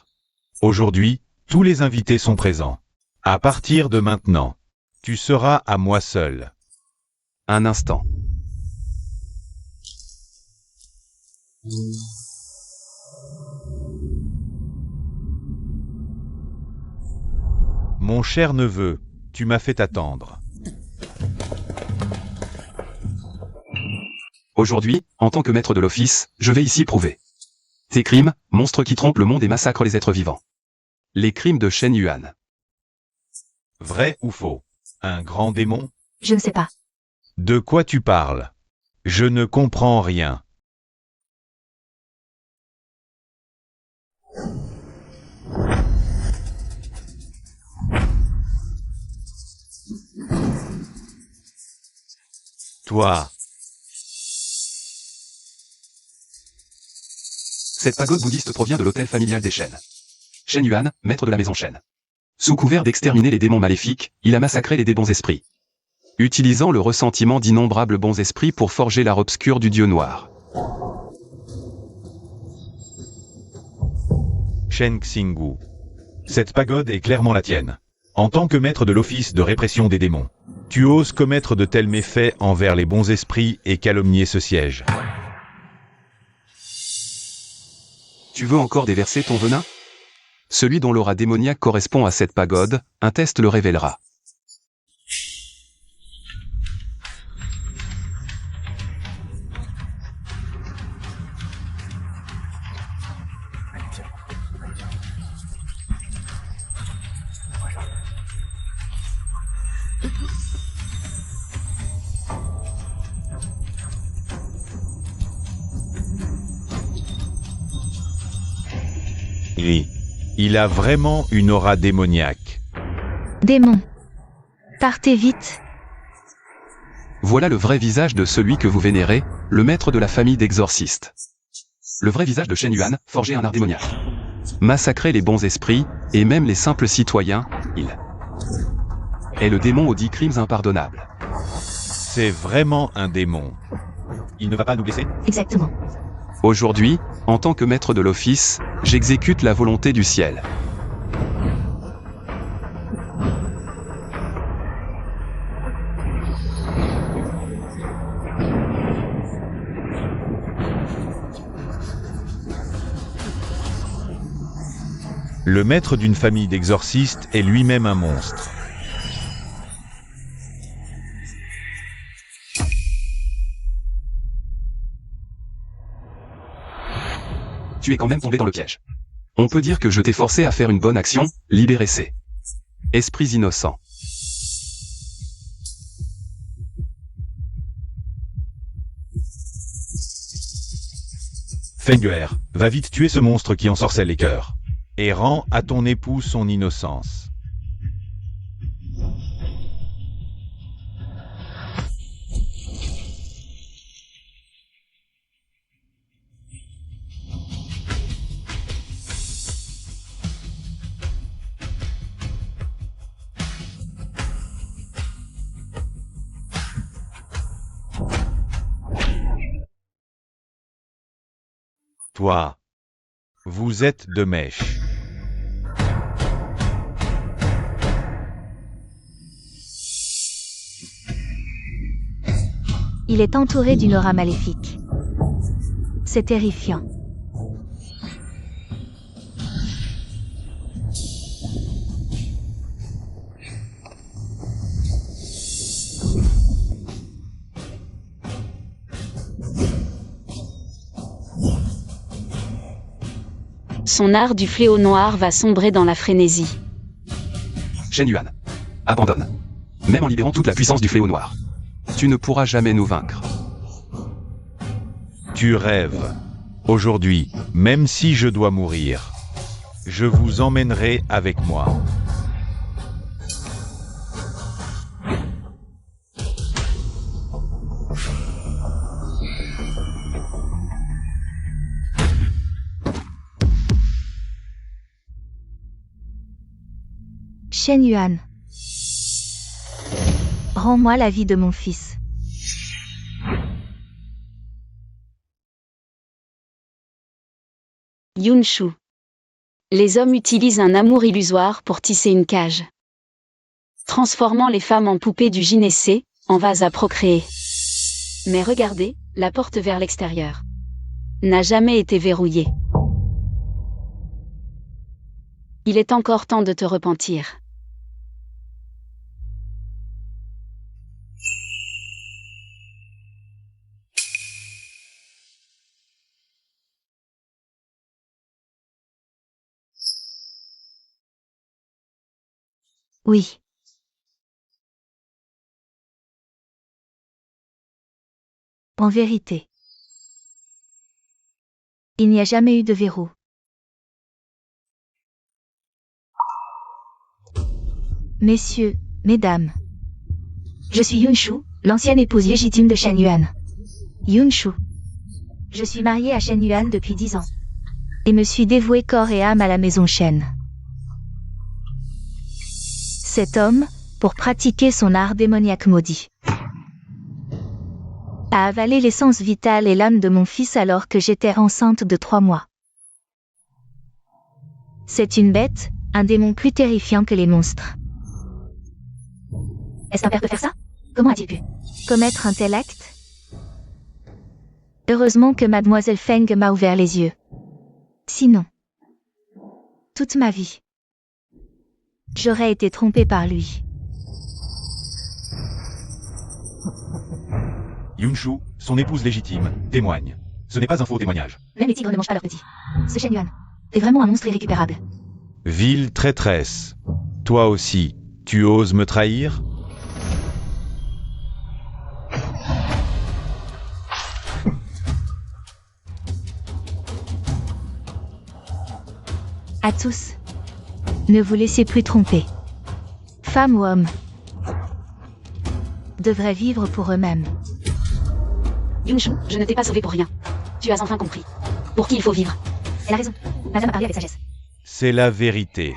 Aujourd'hui, tous les invités sont présents. À partir de maintenant, tu seras à moi seul. Un instant. Mon cher neveu, tu m'as fait attendre. Aujourd'hui, en tant que maître de l'office, je vais ici prouver tes crimes, monstres qui trompent le monde et massacrent les êtres vivants. Les crimes de Shen Yuan. Vrai ou faux? Un grand démon? Je ne sais pas. De quoi tu parles? Je ne comprends rien. Toi, Cette pagode bouddhiste provient de l'hôtel familial des Shen. Shen Yuan, maître de la maison Shen. Sous couvert d'exterminer les démons maléfiques, il a massacré les bons esprits. Utilisant le ressentiment d'innombrables bons esprits pour forger l'art obscur du dieu noir. Shen Xinggu. Cette pagode est clairement la tienne. En tant que maître de l'office de répression des démons, tu oses commettre de tels méfaits envers les bons esprits et calomnier ce siège. Tu veux encore déverser ton venin? Celui dont l'aura démoniaque correspond à cette pagode, un test le révélera. Oui. Il a vraiment une aura démoniaque. Démon. Partez vite. Voilà le vrai visage de celui que vous vénérez, le maître de la famille d'exorcistes. Le vrai visage de Shen Yuan, forgé un art démoniaque. Massacrer les bons esprits, et même les simples citoyens, il est le démon aux 10 crimes impardonnables. C'est vraiment un démon. Il ne va pas nous blesser? Exactement. Aujourd'hui, en tant que maître de l'office, j'exécute la volonté du ciel. Le maître d'une famille d'exorcistes est lui-même un monstre. Tu es quand même tombé dans le piège. On peut dire que je t'ai forcé à faire une bonne action, libérer ces esprits innocents. Fenguer, va vite tuer ce monstre qui ensorcelle les cœurs. Et rends à ton époux son innocence. Toi, vous êtes de mèche. Il est entouré d'une aura maléfique. C'est terrifiant. Son art du fléau noir va sombrer dans la frénésie. Shen Yuan. Abandonne. Même en libérant toute la puissance du fléau noir. Tu ne pourras jamais nous vaincre. Tu rêves. Aujourd'hui, même si je dois mourir, je vous emmènerai avec moi. Shen Yuan. Rends-moi la vie de mon fils. Yunshu. Les hommes utilisent un amour illusoire pour tisser une cage. Transformant les femmes en poupées du gynécée, en vase à procréer. Mais regardez, la porte vers l'extérieur n'a jamais été verrouillée. Il est encore temps de te repentir. Oui. En vérité. Il n'y a jamais eu de verrou. Messieurs, mesdames. Je suis Yunshu, l'ancienne épouse légitime de Shen Yuan. Yun Shu. Je suis mariée à Shen Yuan depuis 10 ans. Et me suis dévouée corps et âme à la maison Shen. Cet homme, pour pratiquer son art démoniaque maudit, a avalé l'essence vitale et l'âme de mon fils alors que j'étais enceinte de 3 mois. C'est une bête, un démon plus terrifiant que les monstres. Est-ce qu'un père peut faire ça? Comment a-t-il pu Commettre un tel acte? Heureusement que Mademoiselle Feng m'a ouvert les yeux. Sinon, toute ma vie, j'aurais été trompée par lui. Yunshu, son épouse légitime, témoigne. Ce n'est pas un faux témoignage. Même les tigres ne mangent pas leurs petits. Ce Shen Yuan est vraiment un monstre irrécupérable. Ville traîtresse. Toi aussi, tu oses me trahir? À tous, ne vous laissez plus tromper. Femmes ou hommes devraient vivre pour eux-mêmes. Yunshu, je ne t'ai pas sauvé pour rien. Tu as enfin compris. Pour qui il faut vivre. Elle a raison. Madame a parlé avec sagesse. C'est la vérité.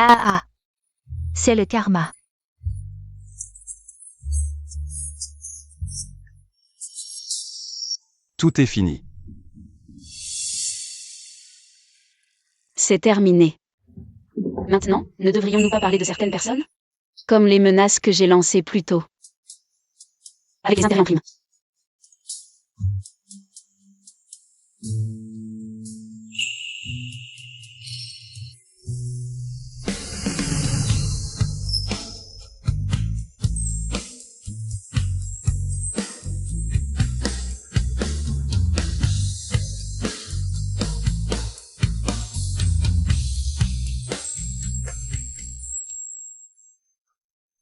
Ah ah. C'est le karma. Tout est fini. C'est terminé. Maintenant, ne devrions-nous pas parler de certaines personnes? Comme les menaces que j'ai lancées plus tôt. Avec les intérêts en prime.